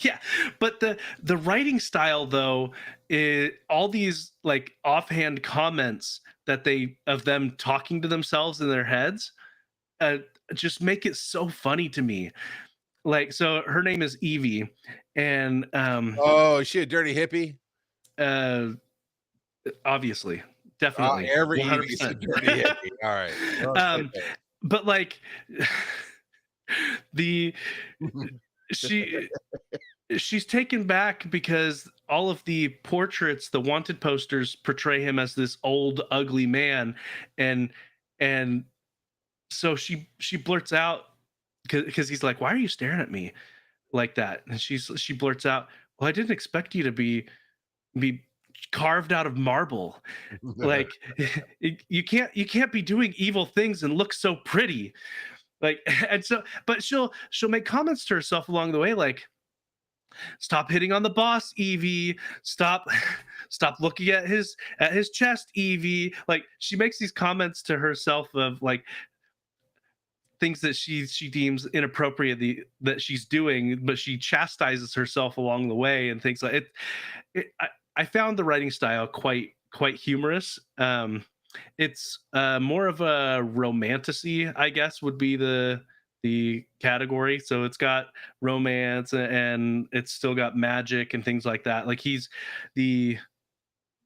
Yeah, but the writing style though, all these like offhand comments that they of them talking to themselves in their heads, uh, just make it so funny to me. Like, so her name is Evie, and Oh, is she a dirty hippie? uh, obviously, definitely, Every Evie's a 100%. dirty hippie. All right. We're on the same um, but like the she she's taken back because all of the portraits, the wanted posters, portray him as this old ugly man, and and so she blurts out, because he's like, why are you staring at me like that? And she blurts out, well, I didn't expect you to be carved out of marble. page. Like, you can't be doing evil things and look so pretty. Like, and so, but she'll make comments to herself along the way, like, stop hitting on the boss, Evie. Stop stop looking at his chest, Evie. Like, she makes these comments to herself of like things that she deems inappropriate, that she's doing, but she chastises herself along the way and things like I found the writing style quite humorous. It's more of a romantasy, I guess, would be the category. So it's got romance, and it's still got magic and things like that. Like, he's the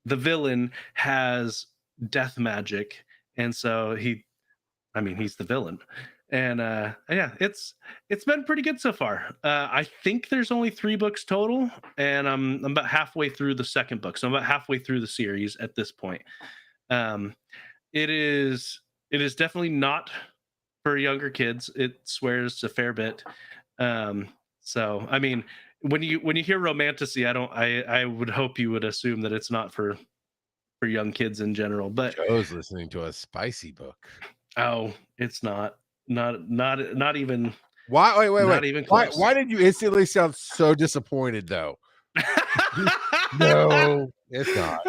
villain has death magic, and so he's the villain. And yeah, it's been pretty good so far. I think there's only 3 books total, and I'm about halfway through the second book, so I'm about halfway through the series at this point. um it is definitely not for younger kids. It swears a fair bit. So I mean, when you hear romantasy, I would hope you would assume that it's not for young kids in general, but Joe's listening to a spicy book. oh, it's not even Why? Wait. not even Why? close. Why did you instantly sound so disappointed, though? No, it's not.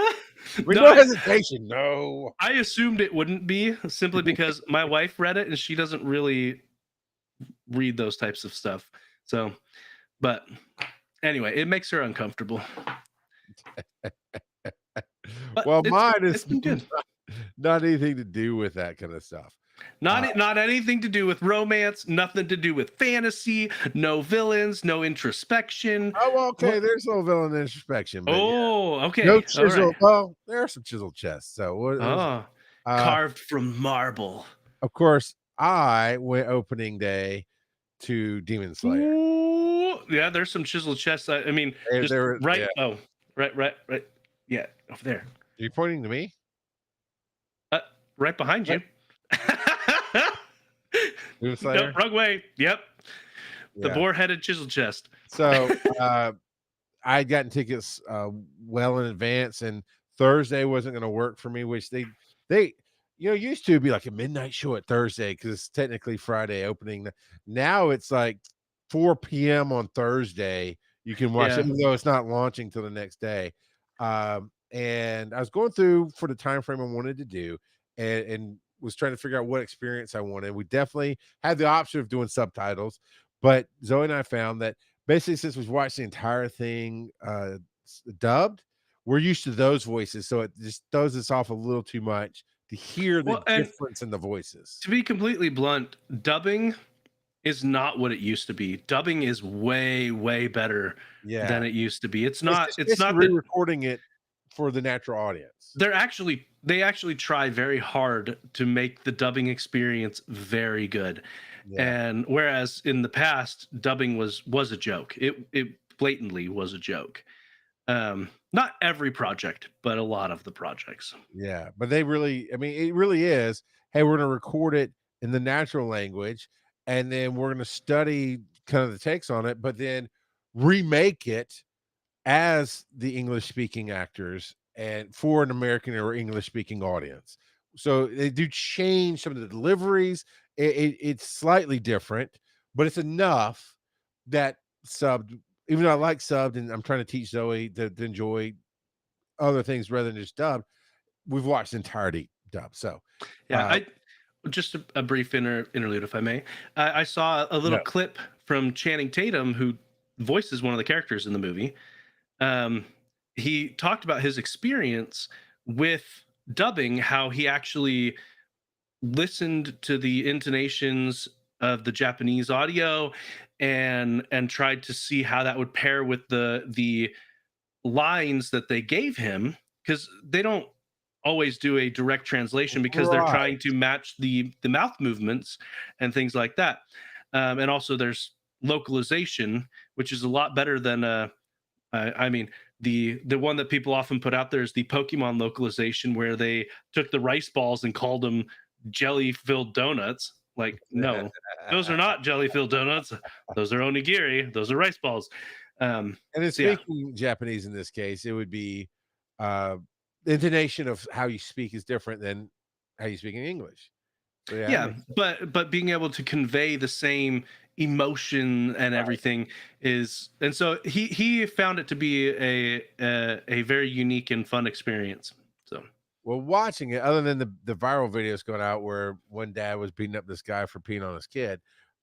With No, no hesitation. No. I assumed it wouldn't be, simply because my wife read it and she doesn't really read those types of stuff. So, but anyway, it makes her uncomfortable. But Well, mine it's is been good. not anything to do with that kind of stuff. Not anything to do with romance, nothing to do with fantasy, no villains, no introspection. Oh, okay. What? There's no villain introspection. But Oh, okay. no All chisel. right. Well, there are some chiseled chests. So what? Oh, carved from marble. Of course, I went opening day to Demon Slayer. Ooh, yeah, there's some chiseled chests. I mean, just right. Yeah. Oh, right. Yeah, over there. Are you pointing to me? Right behind you. Demon Slayer? Nope, wrong way. Yep. The Yeah. boar-headed chisel chest. So I had gotten tickets well in advance, and Thursday wasn't going to work for me, which they used to be like a midnight show at Thursday because it's technically Friday opening. Now it's like 4 p.m. on Thursday. You can watch it, even though it's not launching till the next day. And I was going through for the time frame I wanted to do, and was trying to figure out what experience I wanted. We definitely had the option of doing subtitles, but Zoe and I found that basically, since we've watched the entire thing dubbed, we're used to those voices, so it just throws us off a little too much to hear the difference in the voices. To be completely blunt, dubbing is not what it used to be. Dubbing is way better than it used to be. It's not re-recording it for the natural audience. They actually try very hard to make the dubbing experience very good. Yeah. And whereas in the past, dubbing was a joke. It blatantly was a joke. Not every project, but a lot of the projects. Yeah, but it really is. Hey, we're going to record it in the natural language, and then we're going to study kind of the takes on it, but then remake it as the English speaking actors and for an American or English speaking audience. So they do change some of the deliveries. It's slightly different, but it's enough that subbed, even though I like subbed and I'm trying to teach Zoe to enjoy other things rather than just dubbed, we've watched the entirety dubbed. So yeah, just a brief interlude, if I may. I saw a little clip from Channing Tatum, who voices one of the characters in the movie. He talked about his experience with dubbing, how he actually listened to the intonations of the Japanese audio and tried to see how that would pair with the lines that they gave him, because they don't always do a direct translation because they're Right. trying to match the mouth movements and things like that. And also there's localization, which is a lot better than I mean, the one that people often put out there is the Pokemon localization, where they took the rice balls and called them jelly filled donuts. Like, no, those are not jelly filled donuts. Those are onigiri. Those are rice balls. And then So yeah. speaking Japanese in this case, it would be the intonation of how you speak is different than how you speak in English. So yeah, Yeah, but being able to convey the same emotion and everything is, and so he found it to be a very unique and fun experience. So well, watching it, other than the viral videos going out where one dad was beating up this guy for peeing on his kid,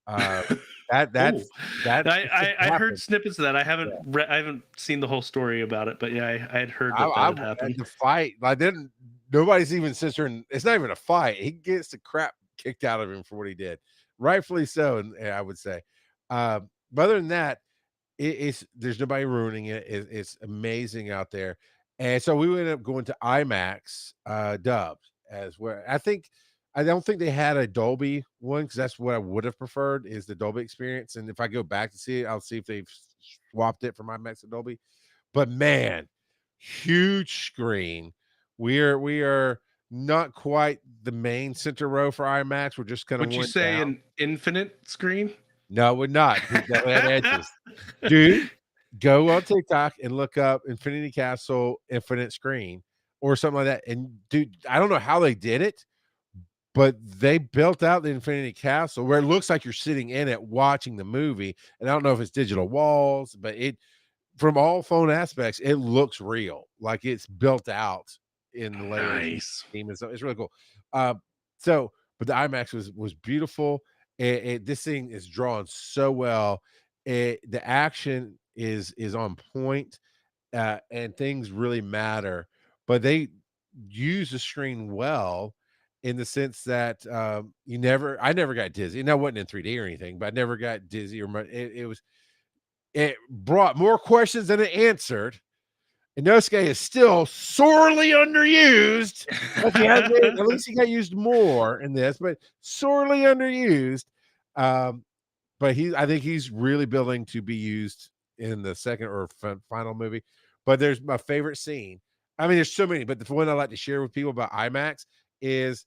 uh, that's Ooh. I heard snippets of that. I haven't I haven't seen the whole story about it, but yeah, I had heard that that had happened. The fight, like, didn't nobody's even sister, and it's not even a fight. He gets the crap kicked out of him for what he did, rightfully so, and I would say. But other than that, it's there's nobody ruining it. It's amazing out there, and so we ended up going to IMAX dubbed as well. I don't think they had a Dolby one, because that's what I would have preferred, is the Dolby experience. And if I go back to see it, I'll see if they've swapped it from IMAX to Dolby. But man, huge screen. We are not quite the main center row for IMAX. We're just kind of Would you say down. an infinite screen? No, it would not. That had edges. Dude, go on TikTok and look up Infinity Castle infinite screen or something like that. And dude, I don't know how they did it, but they built out the Infinity Castle where it looks like you're sitting in it watching the movie. And I don't know if it's digital walls, but it, from all phone aspects, it looks real, like it's built out in the layers. Nice. And so it's really cool. So, but the IMAX was beautiful. This thing is drawn so well. The action is on point, and things really matter. But they use the screen well, in the sense that I never got dizzy. And I wasn't in 3D or anything, but I never got dizzy or it brought more questions than it answered. Inosuke is still sorely underused. At least he got used more in this, but sorely underused. But I think he's really building to be used in the second or final movie. But there's my favorite scene. I mean, there's so many, but the one I like to share with people about IMAX is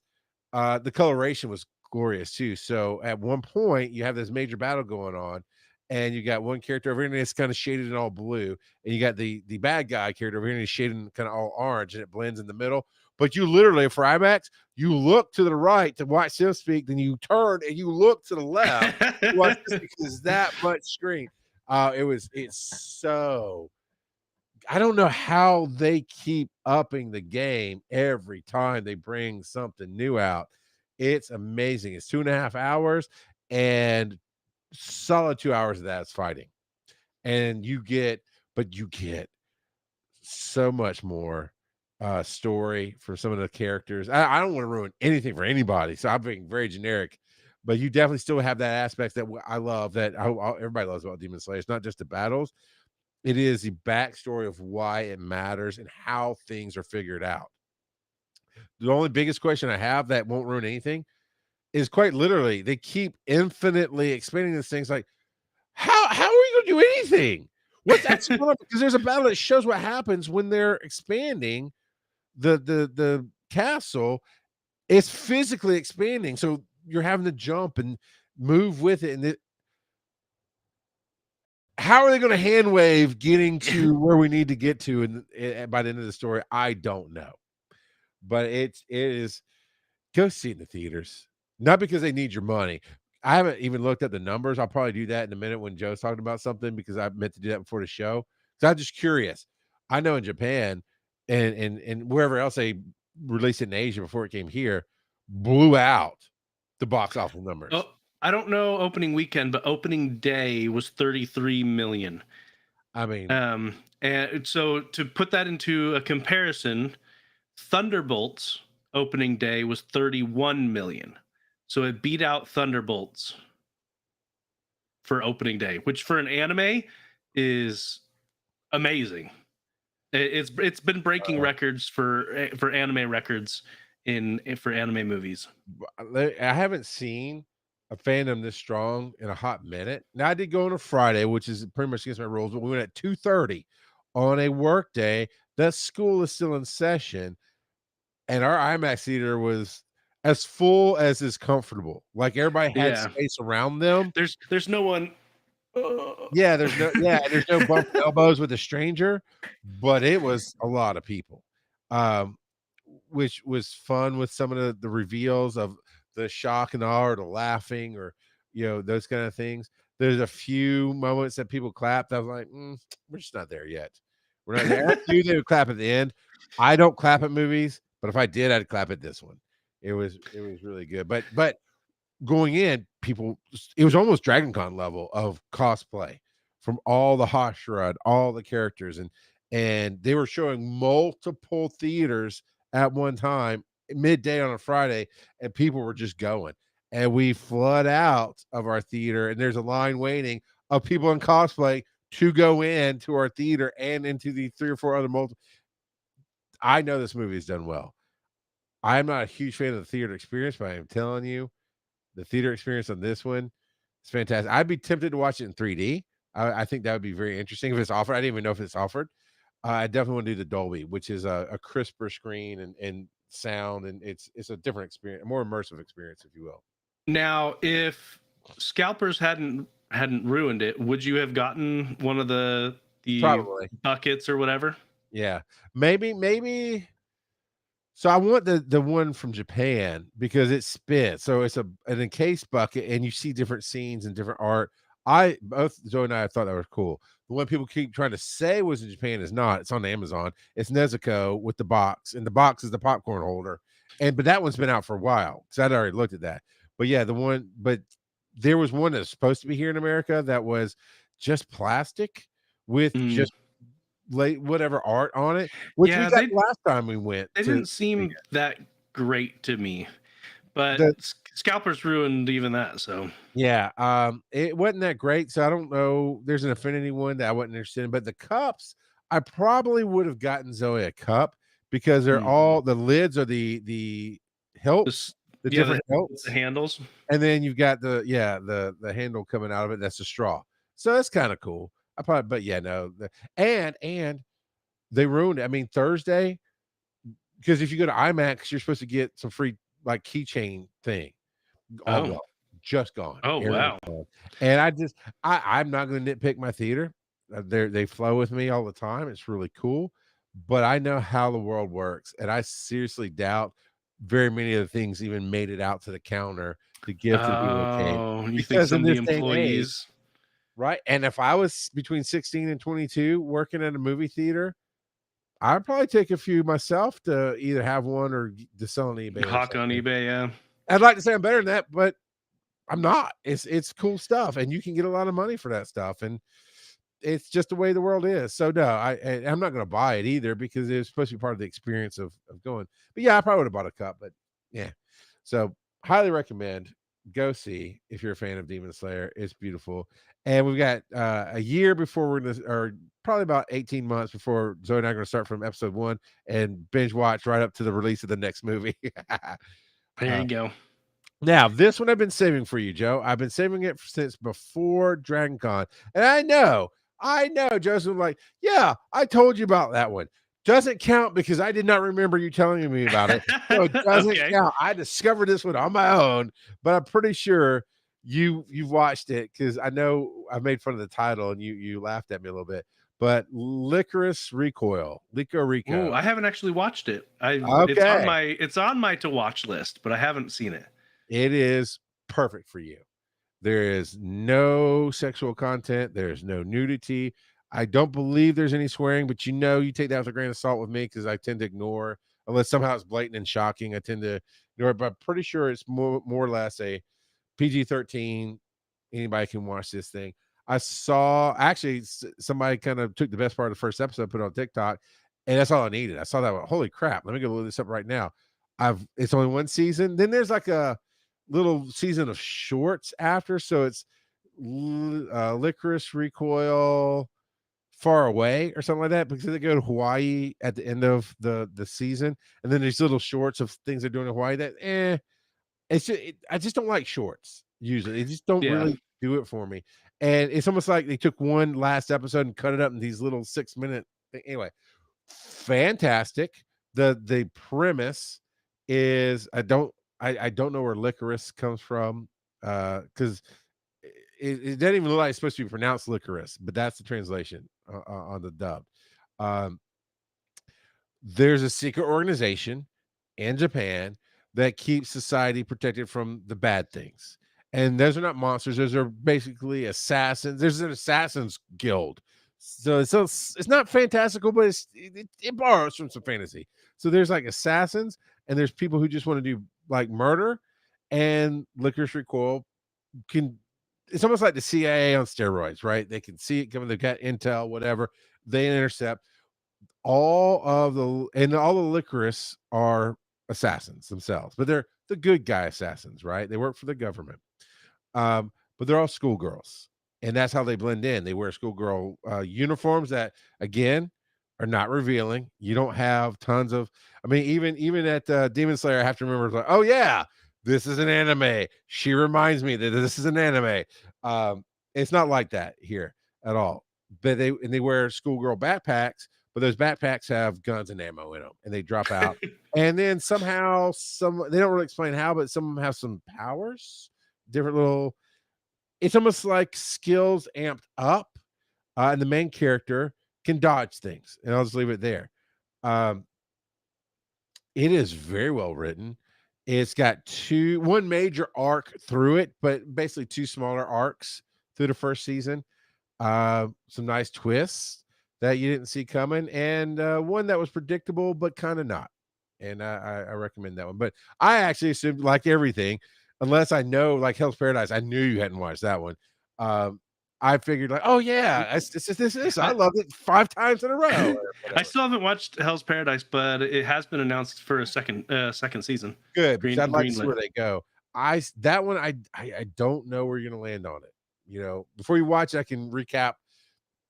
the coloration was glorious too. So at one point, you have this major battle going on, and you got one character over here, and it's kind of shaded in all blue, and you got the bad guy character over here, and he's shaded in kind of all orange, and it blends in the middle. But you literally, for IMAX, you look to the right to watch him speak, then you turn and you look to the left to watch this, because that much screen. It's so. I don't know how they keep upping the game every time they bring something new out. It's amazing. It's 2.5 hours, and solid 2 hours of that is fighting. And you get so much more story for some of the characters. I don't want to ruin anything for anybody, so I'm being very generic, but you definitely still have that aspect that I love, that everybody loves about Demon Slayer. It's not just the battles. It is the backstory of why it matters and how things are figured out. The only biggest question I have that won't ruin anything is, quite literally, they keep infinitely expanding these things. Like, how are you going to do anything? What's actually going on? Because there's a battle that shows what happens when they're expanding the castle. It's physically expanding, so you're having to jump and move with it, and how are they going to hand wave getting to where we need to get to by the end of the story? I don't know, but it is, go see it in the theaters, not because they need your money. I haven't even looked at the numbers. I'll probably do that in a minute when Joe's talking about something, because I meant to do that before the show. So I'm just curious. I know in Japan and wherever else they released it in Asia before it came here, blew out the box office numbers. Oh, I don't know opening weekend, but opening day was 33 million. I mean, And so to put that into a comparison, Thunderbolts opening day was 31 million. So it beat out Thunderbolts for opening day, which for an anime is amazing. It's been breaking records for anime records for anime movies. I haven't seen a fandom this strong in a hot minute. Now I did go on a Friday, which is pretty much against my rules, but we went at 2:30 on a work day that school is still in session, and our IMAX theater was as full as is comfortable. Like everybody had Yeah. space around them. There's no one. Yeah, there's no bumping elbows with a stranger, but it was a lot of people. Um, which was fun with some of the reveals of the shock and awe or the laughing or those kind of things. There's a few moments that people clapped. I was like, we're just not there yet. We're not there. I knew they would clap at the end. I don't clap at movies, but if I did, I'd clap at this one. It was really good. But going in, it was almost Dragon Con level of cosplay from all the Hashirad, all the characters, and they were showing multiple theaters at one time, midday on a Friday, and people were just going. And we flood out of our theater, and there's a line waiting of people in cosplay to go in to our theater and into the 3 or 4 other multiple. I know this movie is done well. I'm not a huge fan of the theater experience, but I am telling you, the theater experience on this one is fantastic. I'd be tempted to watch it in 3D. I think that would be very interesting if it's offered. I didn't even know if it's offered. I definitely want to do the Dolby, which is a crisper screen and sound, and it's a different experience, a more immersive experience, if you will. Now, if scalpers hadn't ruined it, would you have gotten one of the Probably. buckets or whatever? Yeah, maybe. So I want the one from Japan because it spins. So it's an encased bucket, and you see different scenes and different art. Both Zoe and I thought that was cool. The one people keep trying to say was in Japan is not. It's on Amazon. It's Nezuko with the box, and the box is the popcorn holder. But that one's been out for a while because I'd already looked at that. But yeah, but there was one that's supposed to be here in America that was just plastic with just whatever art on it, which we got last time we went. They didn't seem that great to me, but scalpers ruined even that. So yeah, it wasn't that great. So I don't know. There's an Affinity one that I wasn't interested in, but the cups, I probably would have gotten Zoe a cup because they're all the lids are the hilts, the different hilts, the handles, and then you've got the handle coming out of it. That's a straw. So that's kind of cool. But yeah, no, and they ruined it. I mean, Thursday, because if you go to IMAX, you're supposed to get some free like keychain thing. All gone, just gone. Oh wow! Gone. And I'm not going to nitpick my theater. They flow with me all the time. It's really cool, but I know how the world works, and I seriously doubt very many of the things even made it out to the counter to give to the people that came. Oh, you think some of the employees? Right. And if I was between 16 and 22 working at a movie theater, I'd probably take a few myself to either have one or to sell on eBay. Hawk on eBay, yeah. I'd like to say I'm better than that, but I'm not. It's cool stuff, and you can get a lot of money for that stuff, and it's just the way the world is. So no, I'm not going to buy it either because it's supposed to be part of the experience of going. But yeah, I probably would have bought a cup, but yeah. So highly recommend. Go see if you're a fan of Demon Slayer. It's beautiful. And we've got a year before we're gonna, or probably about 18 months before Zoe and I are gonna start from episode 1 and binge watch right up to the release of the next movie. There you go. Now, this one I've been saving for you, Joe. I've been saving it since before Dragon Con. And I know, Joseph, like, yeah, I told you about that one. Doesn't count because I did not remember you telling me about it. So it doesn't count. I discovered this one on my own, but I'm pretty sure you've watched it because I know I made fun of the title and you laughed at me a little bit. But Licorice Recoil, Rico. I haven't actually watched it. It's on my to watch list, but I haven't seen it. It is perfect for you. There is no sexual content. There's no nudity. I don't believe there's any swearing, but you take that with a grain of salt with me because I tend to ignore, unless somehow it's blatant and shocking. I tend to ignore it, but I'm pretty sure it's more or less a PG-13. Anybody can watch this thing. I saw actually somebody kind of took the best part of the first episode, put it on TikTok, and that's all I needed. I saw that. Holy crap! Let me go look this up right now. It's only one season. Then there's like a little season of shorts after, so it's Licorice Recoil, Far Away, or something like that, because they go to Hawaii at the end of the season, and then there's little shorts of things they're doing in Hawaii. It's just, I just don't like shorts usually. They just don't Yeah. really do it for me. And it's almost like they took one last episode and cut it up in these little 6-minute anyway. Fantastic. The premise is I don't know where licorice comes from, because it doesn't even look like it's supposed to be pronounced licorice, but that's the translation on the dub. Um, there's a secret organization in Japan that keeps society protected from the bad things. And those are not monsters, those are basically assassins. There's an assassins guild. So it's not fantastical, but it borrows from some fantasy. So there's like assassins, and there's people who just want to do like murder, and Licorice Recoil can, it's almost like the CIA on steroids, right? They can see it coming, they've got intel, whatever. They intercept all the licorice are assassins themselves, but they're the good guy assassins, right? They work for the government. But they're all schoolgirls, and that's how they blend in. They wear schoolgirl uniforms that, again, are not revealing. You don't have tons of, I mean, even at Demon Slayer, I have to remember, like, oh yeah, this is an anime. She reminds me that this is an anime. It's not like that here at all. But they wear schoolgirl backpacks, but those backpacks have guns and ammo in them, and they drop out. And then somehow they don't really explain how, but some of them have some powers, different little, it's almost like skills amped up, and the main character can dodge things, and I'll just leave it there. It is very well written. It's got one major arc through it, but basically two smaller arcs through the first season. Some nice twists that you didn't see coming, and one that was predictable but kind of not. And I recommend that one. But I actually assumed, like everything, unless I know, like Hell's Paradise, I knew you hadn't watched that one. I figured, like, oh yeah, this I loved it 5 times in a row. I still haven't watched Hell's Paradise, but it has been announced for a second season. Good, because I'd like to see where they go. That one, I don't know where you're gonna land on it. You know, before you watch, I can recap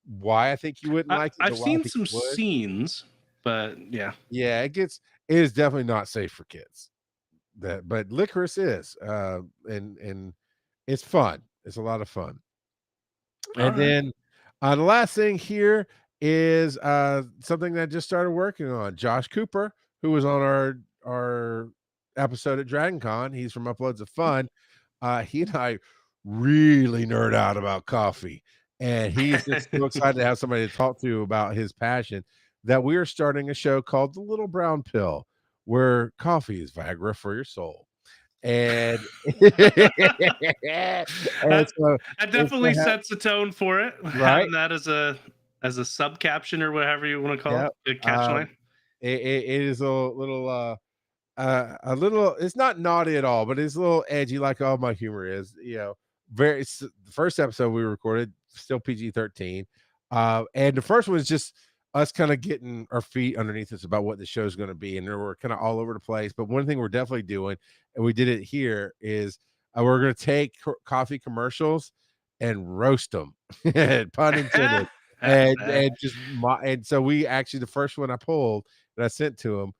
why I think you wouldn't like it. I've seen some scenes, but yeah, it is definitely not safe for kids. But Licorice is, and it's fun. It's a lot of fun. And then the last thing here is something that I just started working on. Josh Cooper, who was on our episode at Dragon Con, he's from Uploads of Fun. He and I really nerd out about coffee, and he's just so excited to have somebody to talk to about his passion, that we are starting a show called The Little Brown Pill, where coffee is Viagra for your soul. And, and so that definitely sets the tone for it, right? Having that as a sub caption or whatever you want to call it, catch line. It is a little it's not naughty at all, but it's a little edgy, like all my humor is. You know, the first episode we recorded, still PG-13, and the first one is just us kind of getting our feet underneath us about what the show is going to be, and we're kind of all over the place. But one thing we're definitely doing, and we did it here, is we're going to take coffee commercials and roast them, pun intended. and so we actually, the first one I pulled that I sent to him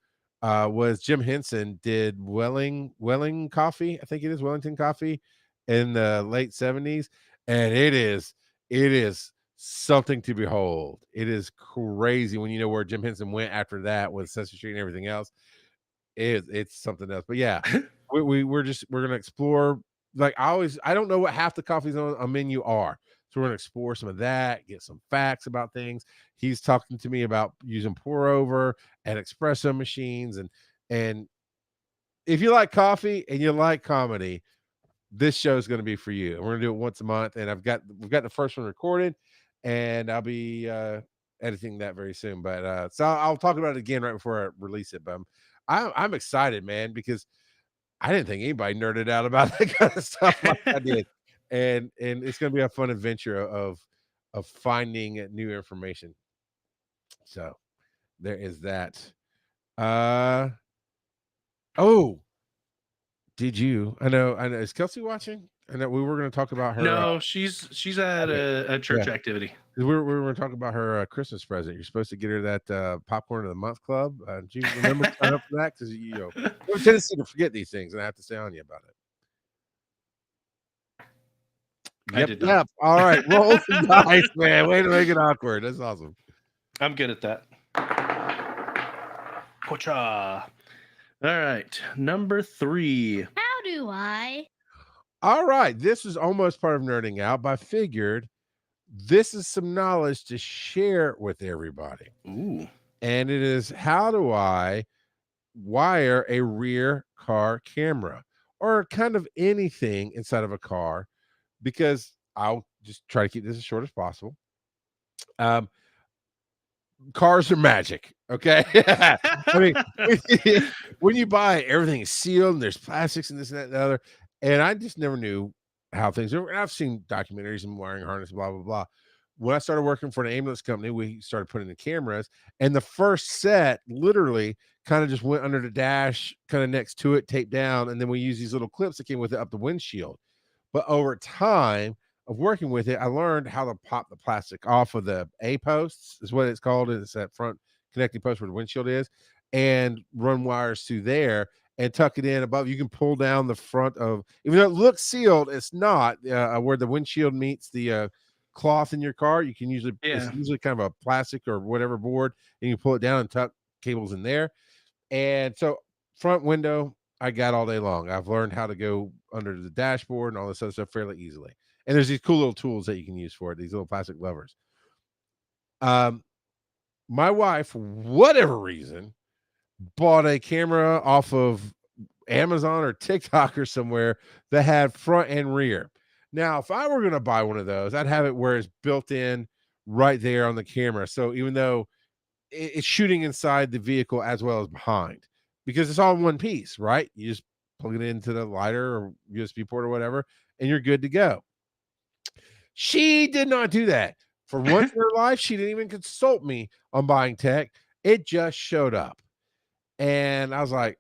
was Jim Henson did Welling Coffee, I think it is Wellington Coffee, in the late 70s, and it is something to behold. It is crazy when you know where Jim Henson went after that with Sesame Street and everything else. It's something else. But yeah, we're gonna explore. Like I don't know what half the coffees on a menu are. So we're gonna explore some of that, get some facts about things. He's talking to me about using pour over and espresso machines, and if you like coffee and you like comedy, this show is going to be for you. And we're gonna do it once a month, and we've got the first one recorded, and I'll be editing that very soon. But so I'll talk about it again right before I release it. But I'm excited, man, because I didn't think anybody nerded out about that kind of stuff like I did. And it's gonna be a fun adventure of finding new information. So there is that. Uh oh, did you? I know. Is Kelsey watching? I know we were gonna talk about her. No, she's at a church activity. We were gonna talk about her Christmas present. You're supposed to get her that popcorn of the month club. Do you remember to sign up for that? Because you know, we have a tendency to forget these things, and I have to stay on you about it. I did not. Yep. All right. Roll some dice, man. Way to make it awkward. That's awesome. I'm good at that. Pocha. All right, number 3. How do I? All right. This is almost part of nerding out, but I figured this is some knowledge to share with everybody. Ooh. And it is, how do I wire a rear car camera or kind of anything inside of a car? Because I'll just try to keep this as short as possible. Cars are magic. Okay. I mean, when you buy it, everything is sealed and there's plastics and this and that and the other. And I just never knew how things are. And I've seen documentaries and wiring harness, blah, blah, blah. When I started working for an ambulance company, we started putting in cameras, and the first set literally kind of just went under the dash, kind of next to it, taped down. And then we use these little clips that came with it up the windshield. But over time of working with it, I learned how to pop the plastic off of the A posts, is what it's called. It's that front connecting post where the windshield is, and run wires through there and tuck it in above. You can pull down the front of, even though it looks sealed, it's not where the windshield meets the cloth in your car. You can usually, it's usually kind of a plastic or whatever board, and you pull it down and tuck cables in there. And so front window, I got all day long. I've learned how to go under the dashboard and all this other stuff fairly easily. And there's these cool little tools that you can use for it, these little plastic levers. My wife, for whatever reason, bought a camera off of Amazon or TikTok or somewhere that had front and rear. Now, if I were going to buy one of those, I'd have it where it's built in right there on the camera. So even though it's shooting inside the vehicle as well as behind, because it's all in one piece, right? You just plug it into the lighter or USB port or whatever, and you're good to go. She did not do that. For once in her life, she didn't even consult me on buying tech. It just showed up. And I was like,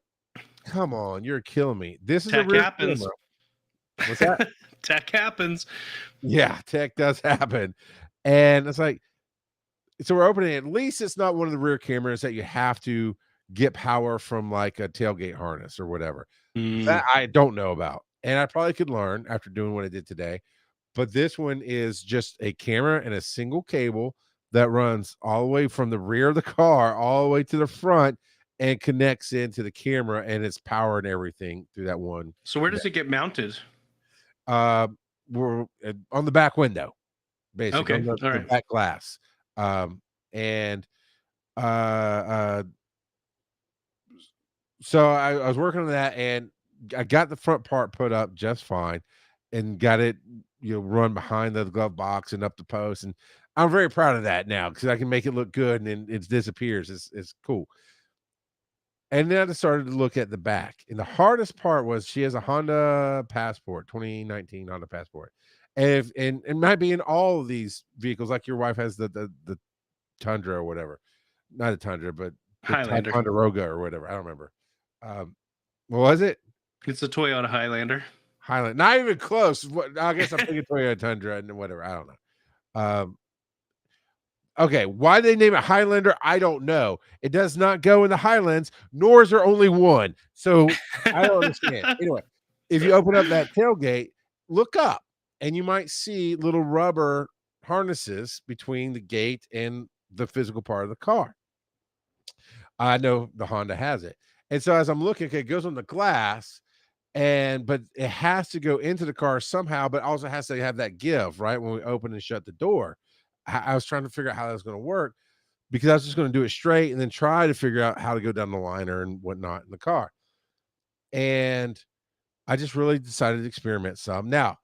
come on, you're killing me. This is tech a real happens. camera. What's that? Tech happens. Yeah, tech does happen. And it's like, so we're opening it. At least it's not one of the rear cameras that you have to get power from, like a tailgate harness or whatever. That I don't know about. And I probably could learn after doing what I did today. But this one is just a camera and a single cable that runs all the way from the rear of the car all the way to the front and connects into the camera, and it's power and everything through that one. So where does it get mounted? We're on the back window, basically. Okay, On the back glass. So I was working on that, and I got the front part put up just fine and got it, run behind the glove box and up the post. And I'm very proud of that now because I can make it look good and then it disappears. It's cool. And then I just started to look at the back. And the hardest part was she has a Honda Passport, 2019 Honda Passport. And it might be in all of these vehicles, like your wife has the Tundra or whatever. Not a Tundra, but Highlander. Ticonderoga or whatever. I don't remember. What was it? It's a Toyota Highlander. Highland, not even close. I guess I'm thinking Toyota Tundra and whatever. I don't know. Okay, why they name it Highlander, I don't know. It does not go in the Highlands, nor is there only one. So I don't understand. Anyway, if you open up that tailgate, look up, and you might see little rubber harnesses between the gate and the physical part of the car. I know the Honda has it. And so as I'm looking, okay, it goes on the glass, but it has to go into the car somehow, but also has to have that give, right? When we open and shut the door. I was trying to figure out how that was going to work because I was just going to do it straight and then try to figure out how to go down the liner and whatnot in the car. And I just really decided to experiment some. Now,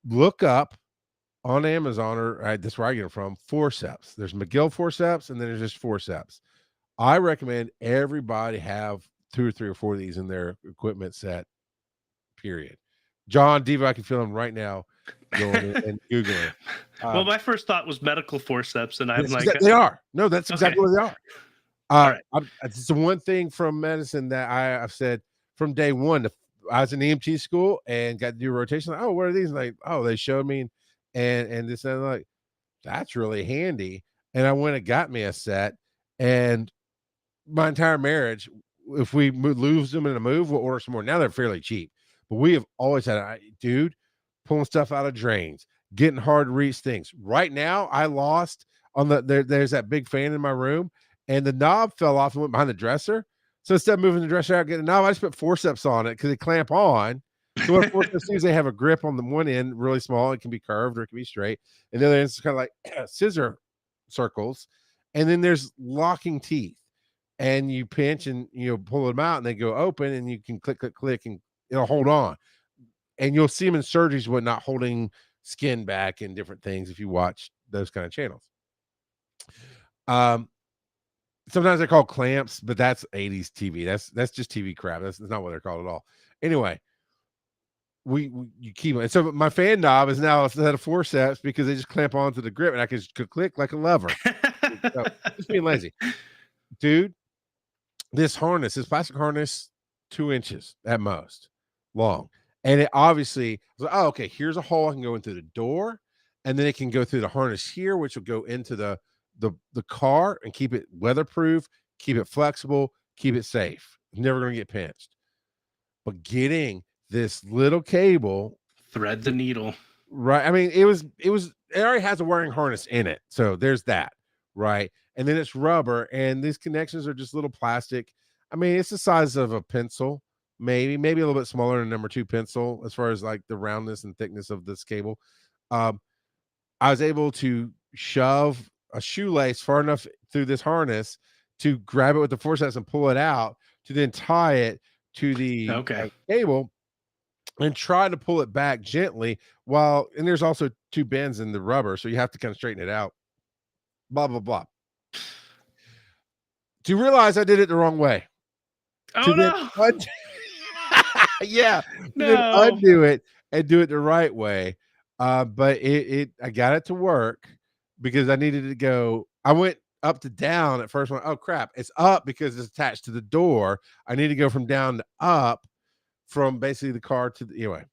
look up on Amazon, or that's where I get it from, forceps. There's McGill forceps, and then there's just forceps. I recommend everybody have 2 or 3 or 4 of these in their equipment set. Period. John, Diva, I can feel him right now going and Googling. Well, my first thought was medical forceps, and I'm like, they are. No, that's exactly what they are. All right. It's the one thing from medicine that I've said from day one. I was in EMT school and got to do rotation. Like, oh, what are these? Like, oh, they showed me, and this, and I'm like, that's really handy. And I went and got me a set, and my entire marriage, if we lose them in a move, we'll order some more. Now they're fairly cheap, but we have always had, dude, pulling stuff out of drains, getting hard to reach things. Right now, I lost on there's that big fan in my room, and the knob fell off and went behind the dresser. So instead of moving the dresser out, getting the knob, I just put forceps on it because they clamp on. So what forceps do is they have a grip on the one end, really small. It can be curved or it can be straight. And the other end is kind of like scissor circles. And then there's locking teeth. And you pinch and pull them out and they go open and you can click, click, click, and it'll hold on. And you'll see them in surgeries with not holding skin back and different things if you watch those kind of channels. Sometimes they're called clamps, but that's 80s TV. That's just TV crap. That's not what they're called at all. Anyway, you keep it. So my fan knob is now a set of forceps because they just clamp onto the grip and I can just click like a lever. So, just being lazy. Dude, this plastic harness, 2 inches at most long. And it obviously was like, oh, okay, here's a hole I can go into the door, and then it can go through the harness here, which will go into the car and keep it weatherproof, keep it flexible, keep it safe. Never going to get pinched. But getting this little cable, thread the needle, right? I mean, it already has a wiring harness in it, so there's that, right? And then it's rubber, and these connections are just little plastic. I mean, it's the size of a pencil, maybe a little bit smaller than a number 2 pencil as far as like the roundness and thickness of this cable. I was able to shove a shoelace far enough through this harness to grab it with the forceps and pull it out, to then tie it to the cable and try to pull it back gently and there's also 2 bends in the rubber, so you have to kind of straighten it out, blah blah blah. To realize I did it the wrong way. Oh no. Yeah, no. Undo it and do it the right way. But I got it to work because I needed to go. I went up to down at first. Oh crap, it's up because it's attached to the door. I need to go from down to up, from basically the car to anyway.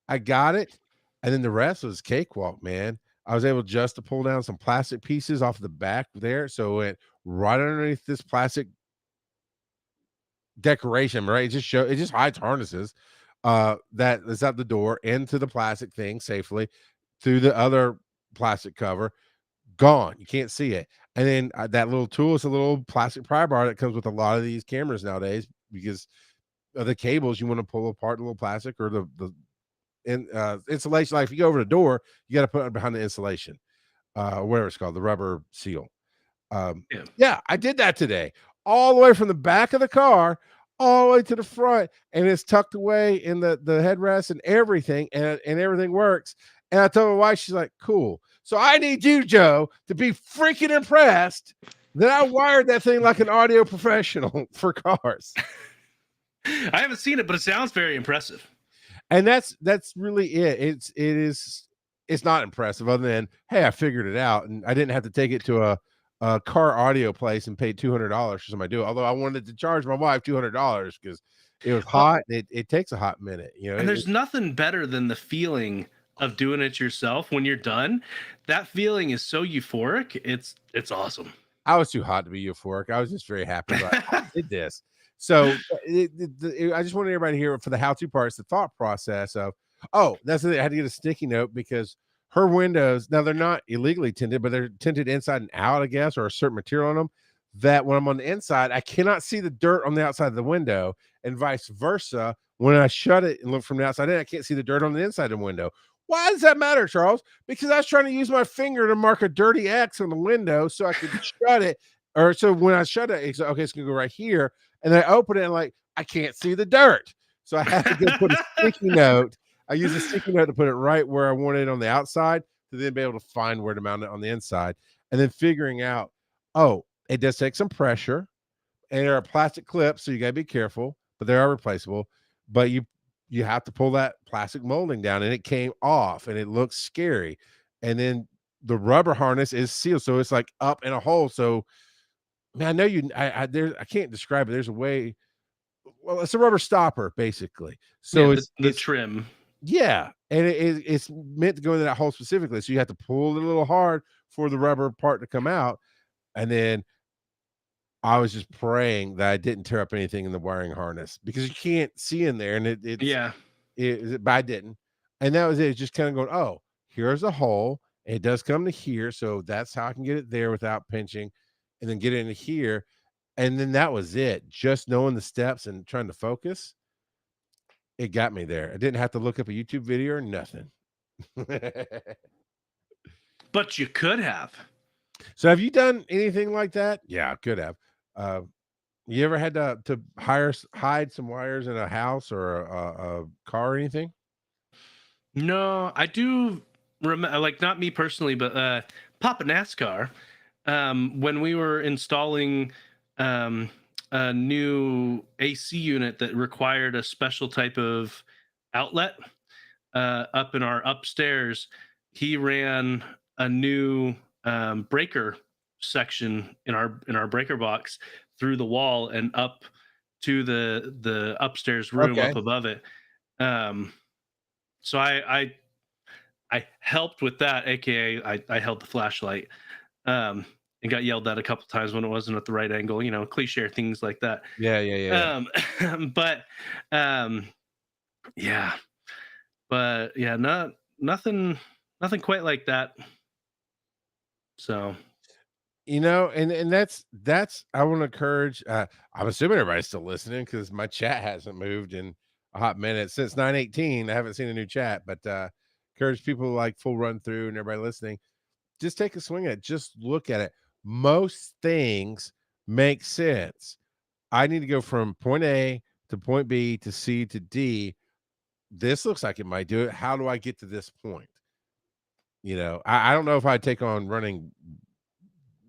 I got it, and then the rest was cakewalk, man. I was able just to pull down some plastic pieces off the back there, so it right underneath this plastic decoration, right? It just hides harnesses that is at the door into the plastic thing safely through the other plastic cover. Gone, you can't see it. And then that little tool is a little plastic pry bar that comes with a lot of these cameras nowadays because of the cables. You want to pull apart the little plastic or the insulation. Like if you go over the door, you got to put it behind the insulation, whatever it's called, the rubber seal. Yeah, I did that today, all the way from the back of the car all the way to the front, and it's tucked away in the headrest and everything, and everything works. And I told my wife, she's like, cool. So I need you, Joe, to be freaking impressed that I wired that thing like an audio professional for cars. I haven't seen it, but it sounds very impressive. And that's really it. It's not impressive other than, hey, I figured it out, and I didn't have to take it to a car audio place and pay $200 for somebody to do it. Although I wanted to charge my wife $200 because it was hot. It takes a hot minute, And there's nothing better than the feeling of doing it yourself when you're done. That feeling is so euphoric. It's awesome. I was too hot to be euphoric. I was just very happy about I did this. So I just wanted everybody to hear for the how-to parts, the thought process of, that's it. I had to get a sticky note because her windows, now they're not illegally tinted, but they're tinted inside and out, I guess, or a certain material on them, that when I'm on the inside, I cannot see the dirt on the outside of the window, and vice versa. When I shut it and look from the outside in, I can't see the dirt on the inside of the window. Why does that matter, Charles? Because I was trying to use my finger to mark a dirty X on the window so I could shut it. Or so when I shut it, it's okay, it's gonna go right here. And I open it and I can't see the dirt. So I had to go put a sticky note. I used a sticky note to put it right where I wanted it on the outside to then be able to find where to mount it on the inside. And then figuring out, it does take some pressure. and they're a plastic clip, so you got to be careful, but they are replaceable. But you have to pull that plastic molding down, and it came off, and it looks scary. And then the rubber harness is sealed, so it's like up in a hole. So, man, I know you. I can't describe it. There's a way. Well, it's a rubber stopper, basically. So Yeah, the it's trim. yeah, and it's meant to go into that hole specifically. So you have to pull it a little hard for the rubber part to come out, and then I was just praying that I didn't tear up anything in the wiring harness because you can't see in there, and Yeah. but I didn't, and that was it. It's just kind of going, oh, here's a hole. It does come to here, so that's how I can get it there without pinching, and then get it into here, and then that was it. Just knowing the steps and trying to focus, it got me there. I didn't have to look up a YouTube video or nothing. But you could have. So have you done anything like that? Yeah, I could have. Uh, you ever had to hide some wires in a house or a car or anything? No, I do remember, like, not me personally, but Papa NASCAR, when we were installing a new AC unit that required a special type of outlet up in our upstairs, he ran a new breaker section in our breaker box through the wall and up to the upstairs room Okay. up above it. So I helped with that, aka I held the flashlight, and got yelled at a couple times when it wasn't at the right angle. You know, cliche things like that. Yeah. But yeah, but yeah, nothing quite like that. So And that's I want to encourage. I'm assuming everybody's still listening because my chat hasn't moved in a hot minute since 9:18. I haven't seen a new chat, but encourage people like full run through and everybody listening. Just take a swing at it. Just look at it. Most things make sense. I need to go from point A to point B to C to D. This looks like it might do it. How do I get to this point? I don't know if I'd take on running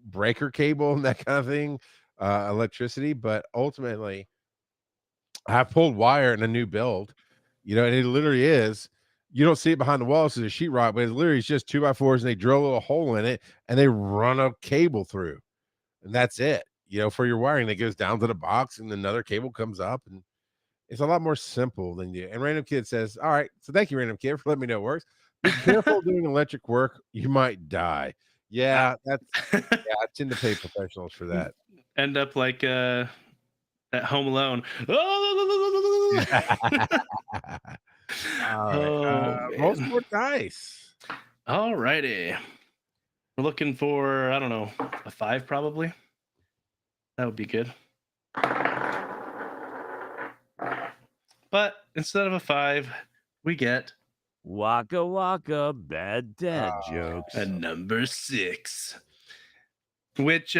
breaker cable and that kind of thing, electricity, but ultimately I've pulled wire in a new build, and it literally is, you don't see it behind the wall, so there's sheetrock, but it literally is just 2x4s and they drill a little hole in it and they run a cable through, and that's it, for your wiring that goes down to the box and another cable comes up, and it's a lot more simple than you. And Random Kid says, all right, so thank you, Random Kid, for letting me know it works. Be careful doing electric work. You might die. Yeah, I tend to pay professionals for that. end up like at Home Alone. All right. Roll some more dice. All righty. We're looking for, I don't know, a 5 probably. That would be good. But instead of a 5, we get Waka waka, bad dad jokes. a number 6, which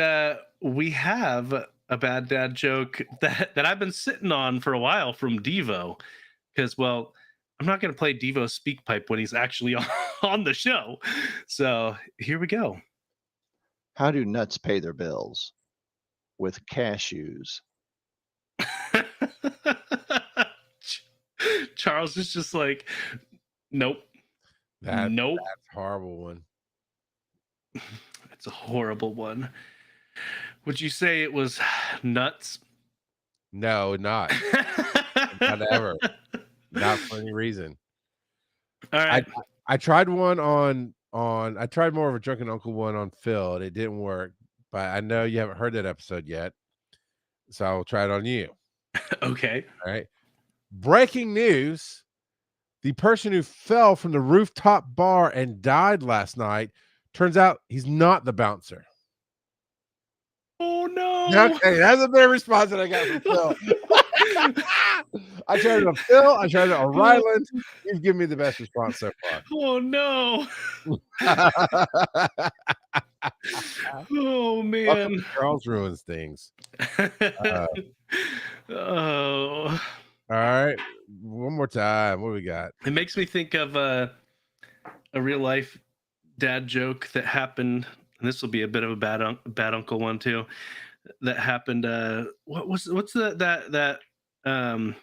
we have a bad dad joke that I've been sitting on for a while from Devo, because, well, I'm not going to play Devo's speak pipe when he's actually on the show. So here we go. How do nuts pay their bills? With cashews. Charles is just like, nope. Nope. That's a horrible one. It's a horrible one. Would you say it was nuts? No, not. Not ever. Not for any reason. All right. I tried one I tried more of a drunken uncle one on Phil, and it didn't work. But I know you haven't heard that episode yet, so I'll try it on you. Okay. All right. Breaking news: the person who fell from the rooftop bar and died last night, turns out he's not the bouncer. Oh no! Okay, that's a better response than I got from Phil. I tried it on Phil. I tried it on Ryland. You've given me the best response so far. Oh no! Oh man! Charles ruins things. Oh. All right, one more time. What do we got? It makes me think of a real life dad joke that happened, and this will be a bit of a bad uncle one too. that happened. What's that Anna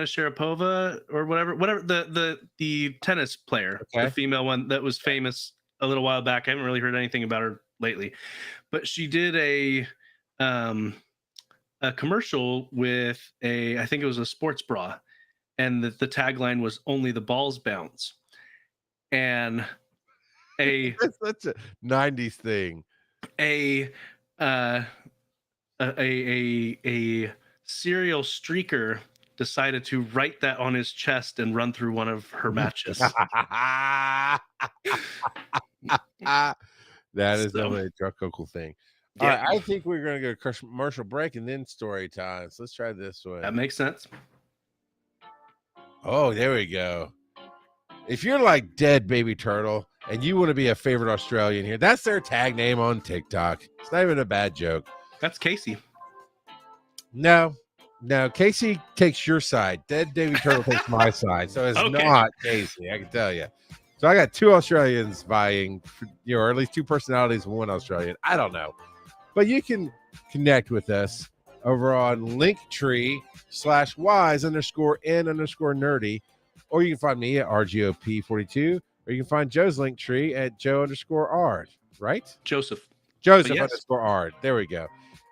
Sharapova or whatever the tennis player, Okay. the female one that was famous a little while back. I haven't really heard anything about her lately, but she did a commercial with I think it was a sports bra, and the tagline was "Only the balls bounce," and That's such a 90s thing. a uh, a serial streaker decided to write that on his chest and run through one of her matches. That is So, definitely a Chuck Uncle thing. yeah. All right, I think we're going to go commercial break and then story time. So let's try this one. That makes sense. Oh, there we go. If you're like Dead Baby Turtle and you want to be a favorite Australian here, that's their tag name on TikTok. It's not even a bad joke. That's Casey. No, Casey takes your side. Dead Baby Turtle takes my side. So it's Okay. not Casey, I can tell you. So I got two Australians vying, or at least two personalities and one Australian. I don't know. But you can connect with us over on Linktree/wise_n_nerdy. Or you can find me at RGOP42. Or you can find Joe's Linktree at Joe_Ard, right? Joseph. Joseph Yes. _Ard. There we go.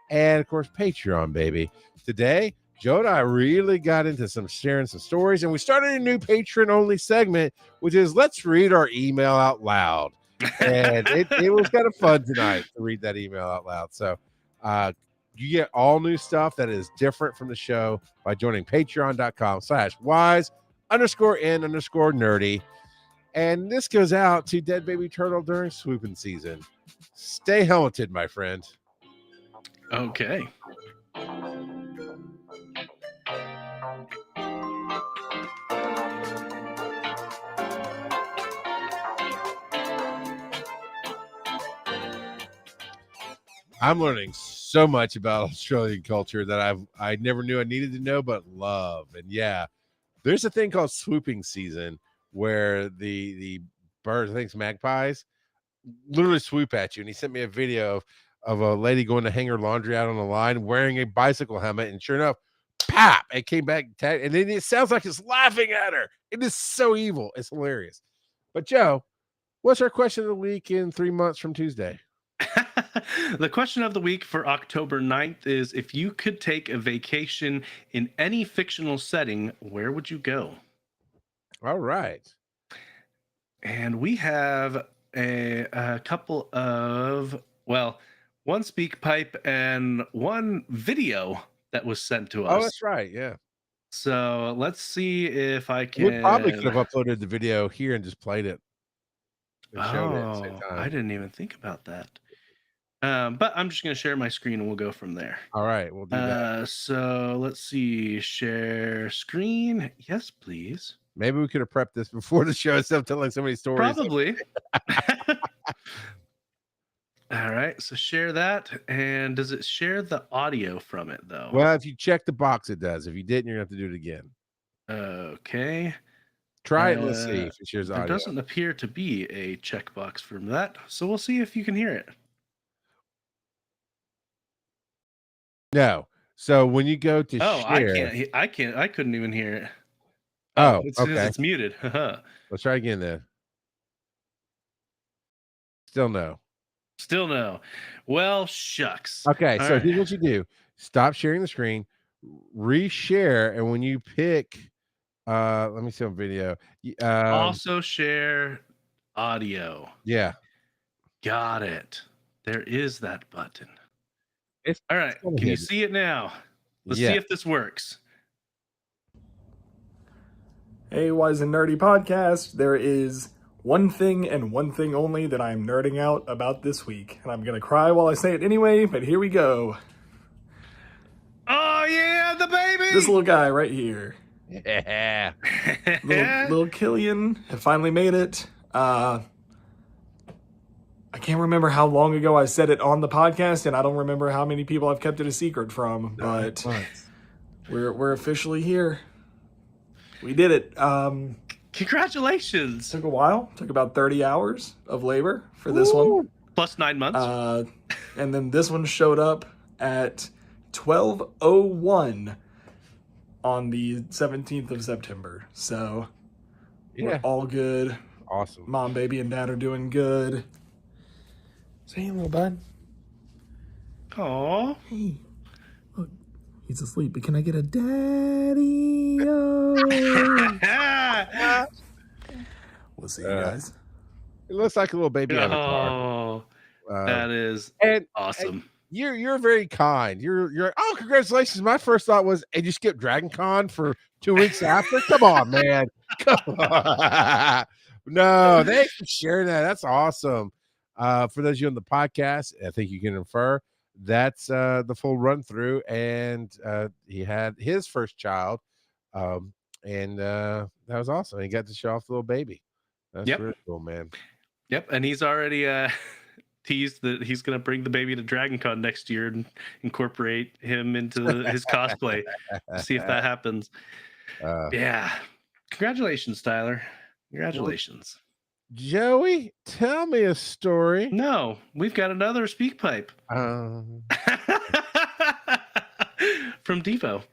And of course, Patreon, baby. Today, Joe and I really got into sharing some stories, and we started a new patron only segment, which is let's read our email out loud. And it was kind of fun tonight to read that email out loud. So you get all new stuff that is different from the show by joining patreon.com/wise_n_nerdy. And this goes out to Dead Baby Turtle during swooping season. Stay helmeted, my friend. Okay. I'm learning so much about Australian culture that I never knew I needed to know, but love. And yeah, there's a thing called swooping season where the birds, I think it's magpies, literally swoop at you. And he sent me a video of a lady going to hang her laundry out on the line wearing a bicycle helmet, and sure enough, pop, it came back, and then it sounds like it's laughing at her. It is so evil. It's hilarious. But Joe, what's our question of the week in 3 months from Tuesday? The question of the week for October 9th is, if you could take a vacation in any fictional setting, where would you go? All right. And we have a couple of, well, one speak pipe and one video that was sent to us. Oh, that's right. Yeah. So let's see if I can. We probably could have uploaded the video here and just played it. And showed it at the same time. I didn't even think about that. But I'm just going to share my screen and we'll go from there. All right, we'll do that. So let's see. Share screen. Yes, please. Maybe we could have prepped this before the show instead of telling so many stories. Probably. All right. So share that. And does it share the audio from it, though? Well, if you check the box, it does. If you didn't, you're going to have to do it again. Okay. Try it and let's see if it shares There audio. doesn't appear to be a checkbox from that. So we'll see if you can hear it. No. So when you go to share. I couldn't even hear it. Oh, it's okay. It's muted. Let's try again then. Still no. Still no. Well, shucks. Okay, All so right. here's what you do. Stop sharing the screen, reshare, and when you pick let me see on video. Also share audio. Yeah. Got it. There is that button. It's all right. kinda Can you hidden. see it now? Let's Yeah. see if this works. Hey, Wise and Nerdy Podcast. There is one thing and one thing only that I'm nerding out about this week. And I'm going to cry while I say it anyway, but here we go. Oh, yeah, the baby. This little guy right here. Yeah. Little Killian had finally made it. I can't remember how long ago I said it on the podcast, and I don't remember how many people I've kept it a secret from, but we're officially here. We did it. Congratulations. Took a while. Took about 30 hours of labor for this one. Plus 9 months. and then this one showed up at 12:01 on the 17th of September. So we're all good. Awesome. Mom, baby, and dad are doing good. Say hey, little bud. Aw. Hey, look, he's asleep, but can I get a daddy-o? We'll see you guys. It looks like a little baby avatar. Oh, that is and awesome. You're very kind. You're like, oh, congratulations. My first thought was, and you skipped Dragon Con for 2 weeks after. Come on, man. Come on. No, thanks for sharing that. That's awesome. For those of you on the podcast, I think you can infer that's the full run through. And he had his first child. And that was awesome. He got to show off the little baby. That's really cool, man. Yep. And he's already teased that he's going to bring the baby to Dragon Con next year and incorporate him into his cosplay. See if that happens. Yeah. Congratulations, Tyler. Congratulations. Joey, tell me a story. No, we've got another speak pipe. From Devo.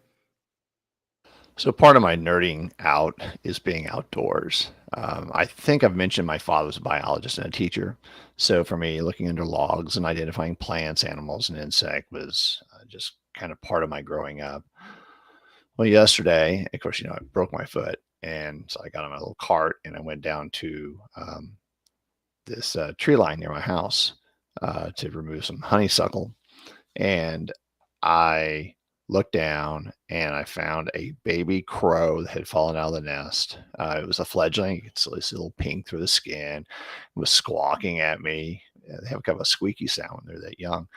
So part of my nerding out is being outdoors. I think I've mentioned my father was a biologist and a teacher. So for me, looking under logs and identifying plants, animals, and insect was just kind of part of my growing up. Well, yesterday, of course, I broke my foot. And so I got on my little cart and I went down to this tree line near my house to remove some honeysuckle. And I looked down and I found a baby crow that had fallen out of the nest. It was a fledgling. You could still see a little pink through the skin. It was squawking at me. They have kind of a squeaky sound when they're that young.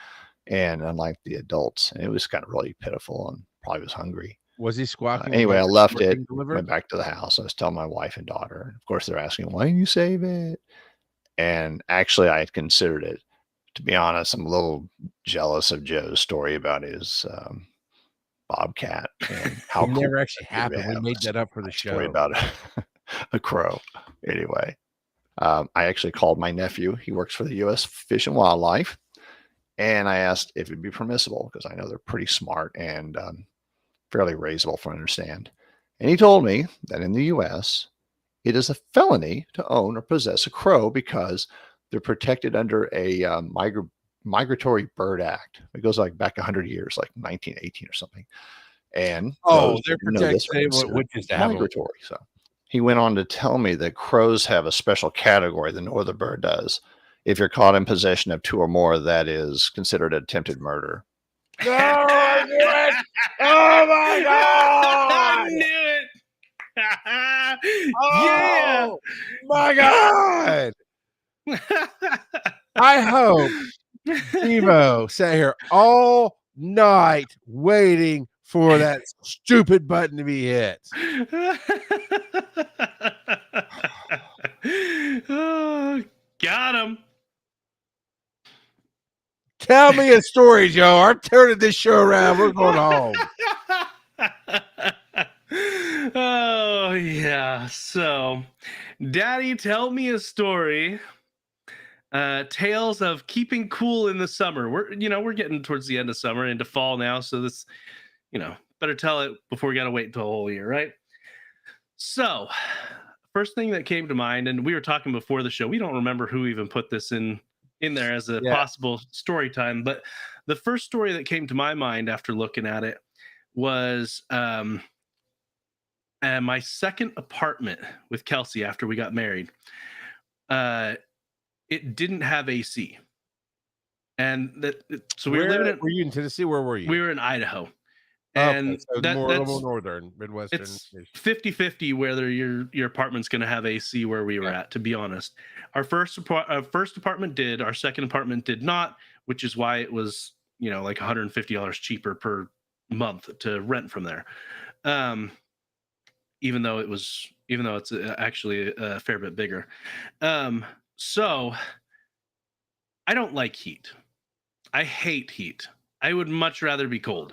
And unlike the adults, and it was kind of really pitiful and probably was hungry. Was he squawking? Anyway, I left it, went back to the house. I was telling my wife and daughter. Of course, they're asking, why didn't you save it? And actually, I had considered it. To be honest, I'm a little jealous of Joe's story about his bobcat and how it never actually happened. We made that up for the show. Story about a crow. Anyway, I actually called my nephew. He works for the U.S. Fish and Wildlife, and I asked if it'd be permissible because I know they're pretty smart and fairly raisable for understand. And he told me that in the U.S., it is a felony to own or possess a crow because they're protected under a Migratory Bird Act. It goes like back 100 years, like 1918 or something. And they're protected witches to have migratory. So he went on to tell me that crows have a special category than no other bird does. If you're caught in possession of 2 or more, that is considered attempted murder. No, I knew it. Oh my God! I knew it. Oh my God! I hope Devo sat here all night waiting for that stupid button to be hit. Oh, got him. Tell me a story, Joe. I'm turning this show around. We're going home. Oh, yeah. So, Daddy, tell me a story. Tales of keeping cool in the summer. We're getting towards the end of summer into fall now. So this, better tell it before we got to wait until a whole year, right? So, first thing that came to mind, and we were talking before the show, we don't remember who even put this in there as a possible story time, but the first story that came to my mind after looking at it was my second apartment with Kelsey after we got married. It didn't have AC, and so we were living in. Were you in Tennessee? Where were you? We were in Idaho. And okay, so that's more northern, Midwestern. It's 50-50 whether your apartment's going to have AC where we were at, to be honest. Our first apartment did, our second apartment did not, which is why it was, like $150 cheaper per month to rent from there. Even though it's actually a fair bit bigger. So I don't like heat. I hate heat. I would much rather be cold.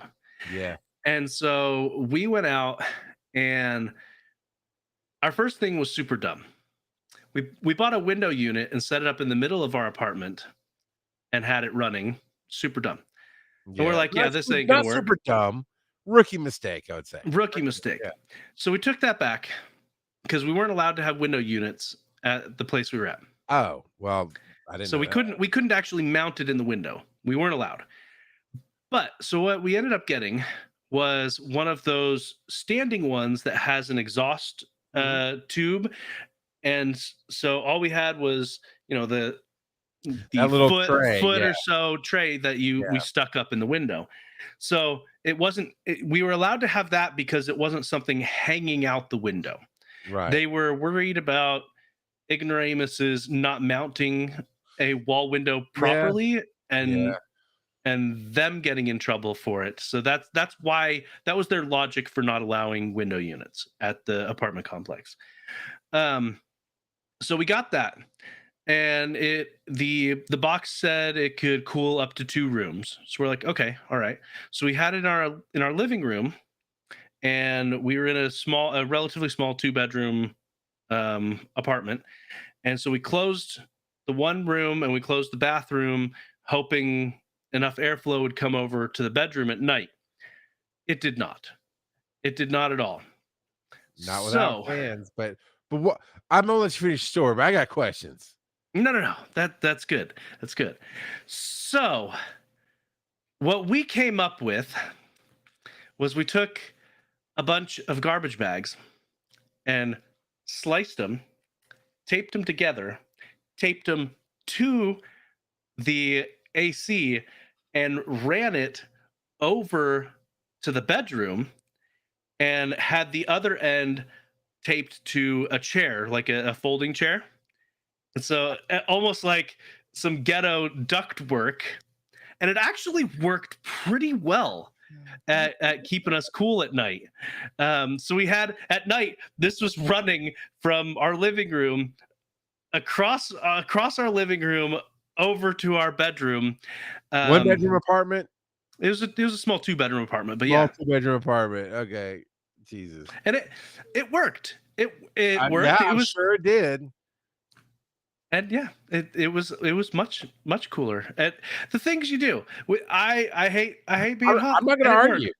Yeah. And so we went out, and our first thing was super dumb. We bought a window unit and set it up in the middle of our apartment and had it running super dumb. And we're like, yeah, this ain't not gonna work. super dumb. Rookie mistake, I would say. Rookie mistake. Yeah. So we took that back because we weren't allowed to have window units at the place we were at. Oh, well, I didn't So know we couldn't actually mount it in the window. We weren't allowed. But so what we ended up getting was one of those standing ones that has an exhaust tube. And so all we had was, the that little foot tray, or so tray that we stuck up in the window. So it wasn't, we were allowed to have that because it wasn't something hanging out the window. Right. They were worried about ignoramuses not mounting a wall window properly and them getting in trouble for it. So that's why that was their logic for not allowing window units at the apartment complex. So we got that. And the box said it could cool up to 2 rooms. So we're like, okay, all right. So we had it in our living room, and we were in a relatively small 2-bedroom apartment. And so we closed the one room and we closed the bathroom, hoping enough airflow would come over to the bedroom at night. It did not. It did not at all. Not without fans, but what? I'm gonna let you finish the story, but I got questions. No. That's good. That's good. So what we came up with was we took a bunch of garbage bags and sliced them, taped them together, taped them to the AC, and ran it over to the bedroom and had the other end taped to a chair, like a folding chair. And so almost like some ghetto duct work. And it actually worked pretty well at keeping us cool at night. So we had at night, this was running from our living room across our living room over to our bedroom. 1-bedroom apartment? It was a small 2-bedroom apartment, but small 2-bedroom apartment. Okay. Jesus. And it worked. It worked. Yeah, I'm sure it did. And it was much cooler. And the things you do, I hate being hot. I'm not going to argue.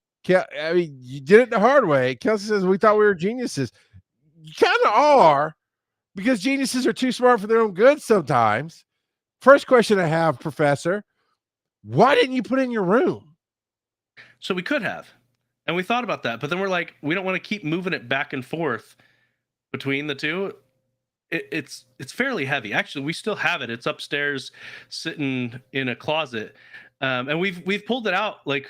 I mean, you did it the hard way. Kelsey says we thought we were geniuses. You kind of are, because geniuses are too smart for their own good sometimes. First question I have, Professor, why didn't you put it in your room? So we could have, and we thought about that, but then we're like, we don't want to keep moving it back and forth between the two. It's fairly heavy. Actually, we still have it. It's upstairs, sitting in a closet, and we've pulled it out. Like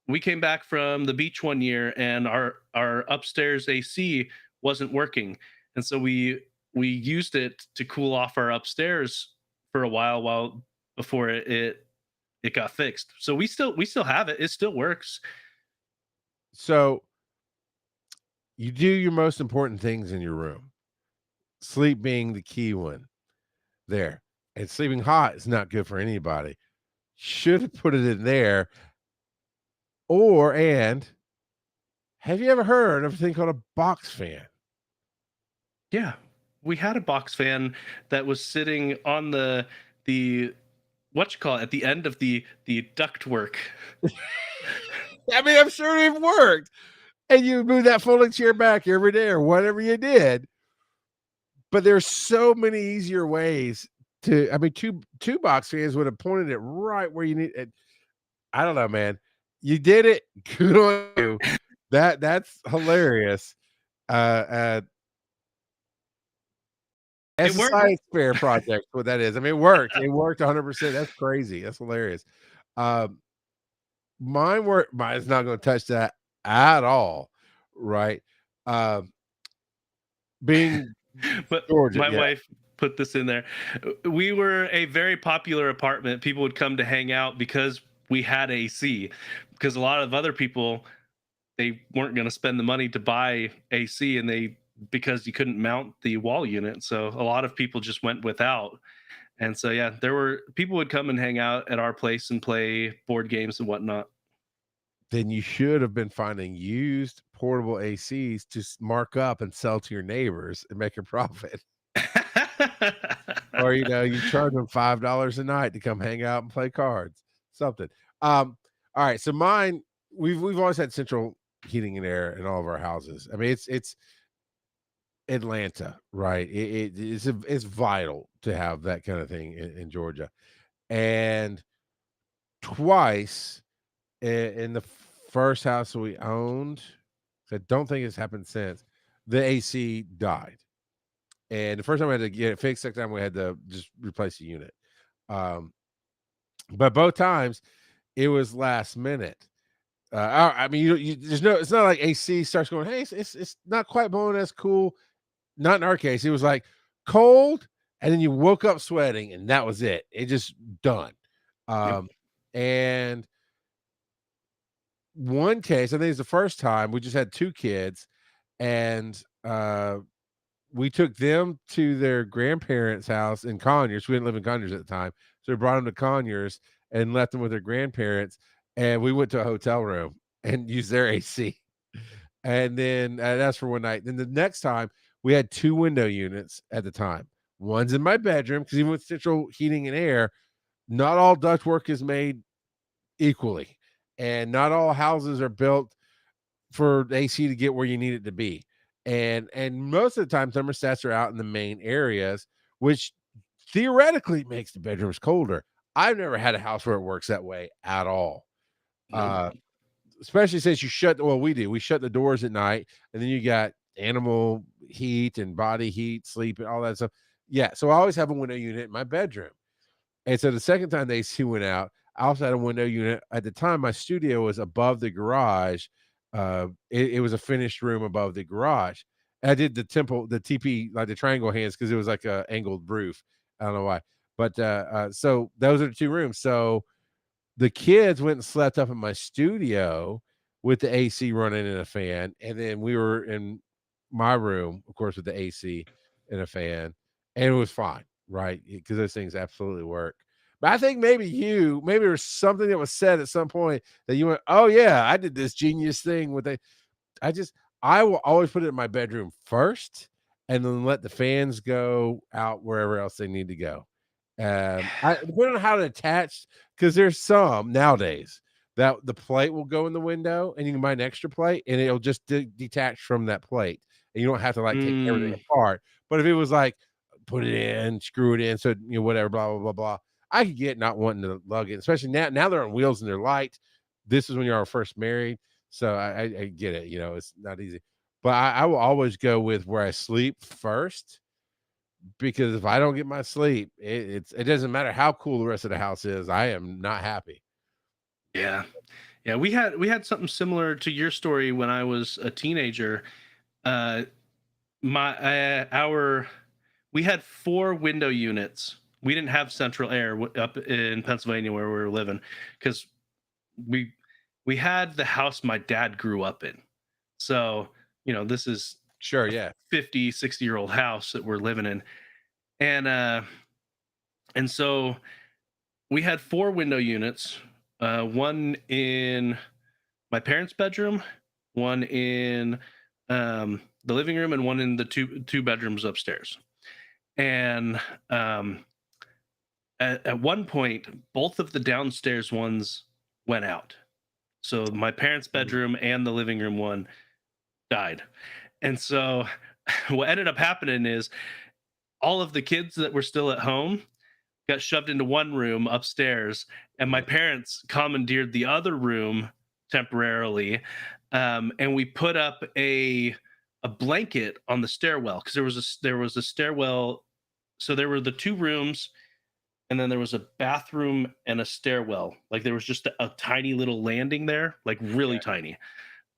we came back from the beach one year, and our upstairs AC wasn't working, and so we used it to cool off our upstairs for a while before it got fixed. So we still have it. It still works. So you do your most important things in your room. Sleep being the key one there. And sleeping hot is not good for anybody. Should have put it in there. And have you ever heard of a thing called a box fan? Yeah. We had a box fan that was sitting on the at the end of the duct work. I mean, I'm sure it worked. And you move that folding chair back every day or whatever you did. But there's so many easier ways to, I mean, two box fans would have pointed it right where you need it. I don't know, man. You did it. Good on you. That's hilarious. As a science fair project, what that is. I mean, it worked. It worked 100%. That's crazy. That's hilarious. Mine's not going to touch that at all, right? But Georgia, my wife put this in there. We were a very popular apartment. People would come to hang out because we had AC. Because a lot of other people, they weren't going to spend the money to buy AC, and because you couldn't mount the wall unit. So a lot of people just went without. And so, people would come and hang out at our place and play board games and whatnot. Then you should have been finding used portable ACs to mark up and sell to your neighbors and make a profit. Or, you charge them $5 a night to come hang out and play cards. something. All right. So mine, we've always had central heating and air in all of our houses. I mean, it's Atlanta, right? It's vital to have that kind of thing in Georgia. And twice in the first house we owned, I don't think it's happened since, the AC died. And the first time we had to get it fixed, second time we had to just replace the unit. But both times it was last minute. I mean, there's no, it's not like AC starts going, hey, it's not quite blowing as cool. Not in our case. It was like cold, and then you woke up sweating, and that was it. It just done. And one case, I think it's the first time, we just had 2 kids, and we took them to their grandparents' house in Conyers. We didn't live in Conyers at the time, so we brought them to Conyers and left them with their grandparents, and we went to a hotel room and used their AC. And then that's for one night. Then the next time, we had 2 window units at the time. One's in my bedroom, because even with central heating and air, not all ductwork is made equally, and not all houses are built for AC to get where you need it to be. And most of the time, thermostats are out in the main areas, which theoretically makes the bedrooms colder. I've never had a house where it works that way at all. Especially since we do. We shut the doors at night, and then you got animal heat and body heat, sleep, and all that stuff. Yeah. So I always have a window unit in my bedroom. And so the second time the AC went out, I also had a window unit. At the time, my studio was above the garage. It was a finished room above the garage. And I did the TP, like the triangle hands, because it was like a angled roof. I don't know why. But so those are the 2 rooms. So the kids went and slept up in my studio with the AC running and a fan. And then we were in my room, of course, with the AC and a fan. And it was fine, right? Because those things absolutely work. But I think maybe there was something that was said at some point that you went, oh, yeah, I did this genius thing with I will always put it in my bedroom first, and then let the fans go out wherever else they need to go. Depending on how to attach, because there's some nowadays that the plate will go in the window, and you can buy an extra plate, and it'll just detach from that plate, and you don't have to take everything apart. But if it was like, put it in, screw it in, so whatever, blah blah blah blah, I could get not wanting to lug it, especially now they're on wheels and they're light. This is when you're first married, so I get it. It's not easy, but I will always go with where I sleep first. Because if I don't get my sleep, it doesn't matter how cool the rest of the house is, I am not happy. Yeah. We had something similar to your story when I was a teenager. We had 4 window units. We didn't have central air up in Pennsylvania where we were living, because we had the house my dad grew up in. So, this is sure, yeah, 50, 60-year-old house that we're living in. And so we had 4 window units, one in my parents' bedroom, one in the living room, and one in the two bedrooms upstairs. And at one point, both of the downstairs ones went out. So my parents' bedroom and the living room one died. And so what ended up happening is all of the kids that were still at home got shoved into one room upstairs, and my parents commandeered the other room temporarily. And we put up a blanket on the stairwell, because there was a stairwell. So there were the 2 rooms, and then there was a bathroom and a stairwell. Like there was just a tiny little landing there, like really tiny,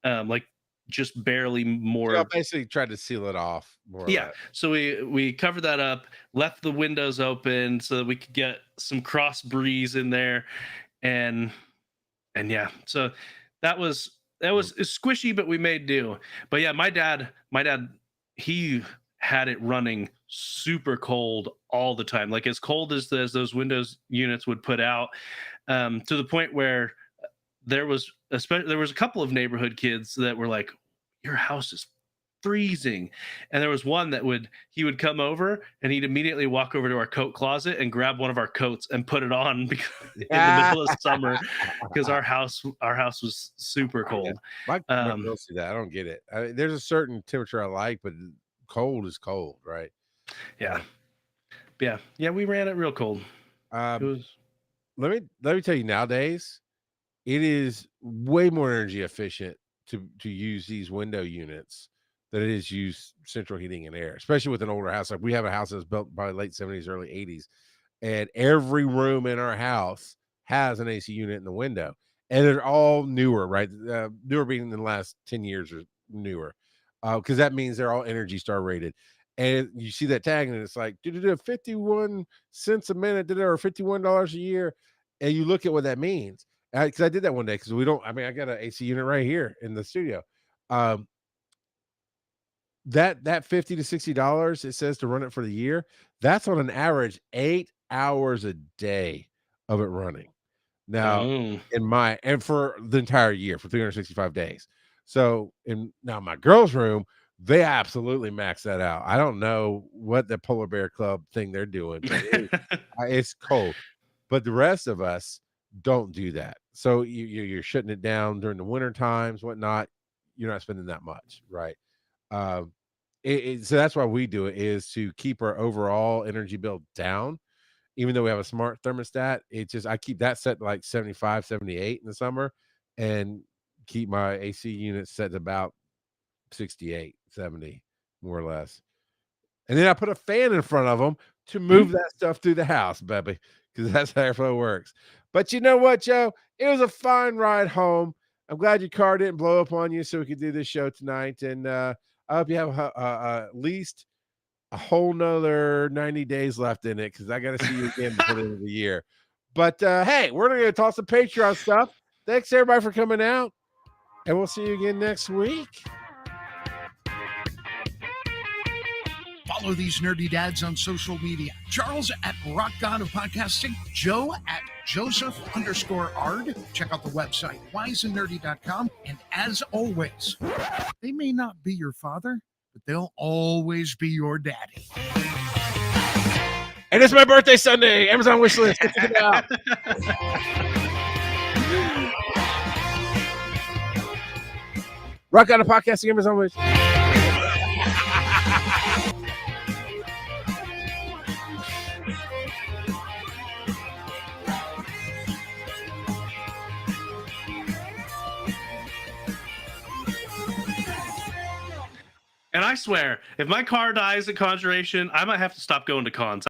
like just barely more. So I basically tried to seal it off more. Yeah. So we covered that up, left the windows open so that we could get some cross breeze in there, and yeah. So that was squishy, but we made do. But yeah, my dad, he had it running super cold all the time, like as cold as those Windows units would put out, to the point where there was a couple of neighborhood kids that were like, your house is freezing. And there was one that he would come over and he'd immediately walk over to our coat closet and grab one of our coats and put it on in the middle of summer because our house was super cold. My girls do that. I don't get it. There's a certain temperature I like, but cold is cold, right? Yeah. We ran it real cold. It was... Let me tell you, nowadays it is way more energy efficient to use these window units than it is use central heating and air, especially with an older house. Like we have a house that's built by late 70s, early 80s, and every room in our house has an AC unit in the window, and they're all newer, right? Newer being in the last 10 years or newer, because that means they're all Energy Star rated. And you see that tag, and it's like 51 cents a minute, or $51 a year, and you look at what that means. Because I did that one day, because I got an AC unit right here in the studio. That $50 to $60 it says to run it for the year, that's on an average 8 hours a day of it running. Now, and for the entire year, for 365 days. So now my girls' room, they absolutely max that out. I don't know what the Polar Bear Club thing they're doing, but it's cold. But the rest of us don't do that. So you're shutting it down during the winter times, whatnot. You're not spending that much, right? So that's why we do it, is to keep our overall energy bill down. Even though we have a smart thermostat, I keep that set to like 75, 78 in the summer, and keep my AC unit set to about 68, 70, more or less. And then I put a fan in front of them to move that stuff through the house, baby, because that's how airflow works. But you know what, Joe? It was a fine ride home. I'm glad your car didn't blow up on you so we could do this show tonight. And I hope you have at least a whole nother 90 days left in it, because I got to see you again before the end of the year. But hey, we're going to toss some Patreon stuff. Thanks, everybody, for coming out. And we'll see you again next week. Follow these nerdy dads on social media. Charles at Rock God of Podcasting. Joe at Joseph_Ard. Check out the website, wiseandnerdy.com. And as always, they may not be your father, but they'll always be your daddy. And it's my birthday Sunday. Amazon wishlist. Check it out. Rock out of podcasting, Amazon wish. And I swear, if my car dies at Conjuration, I might have to stop going to cons.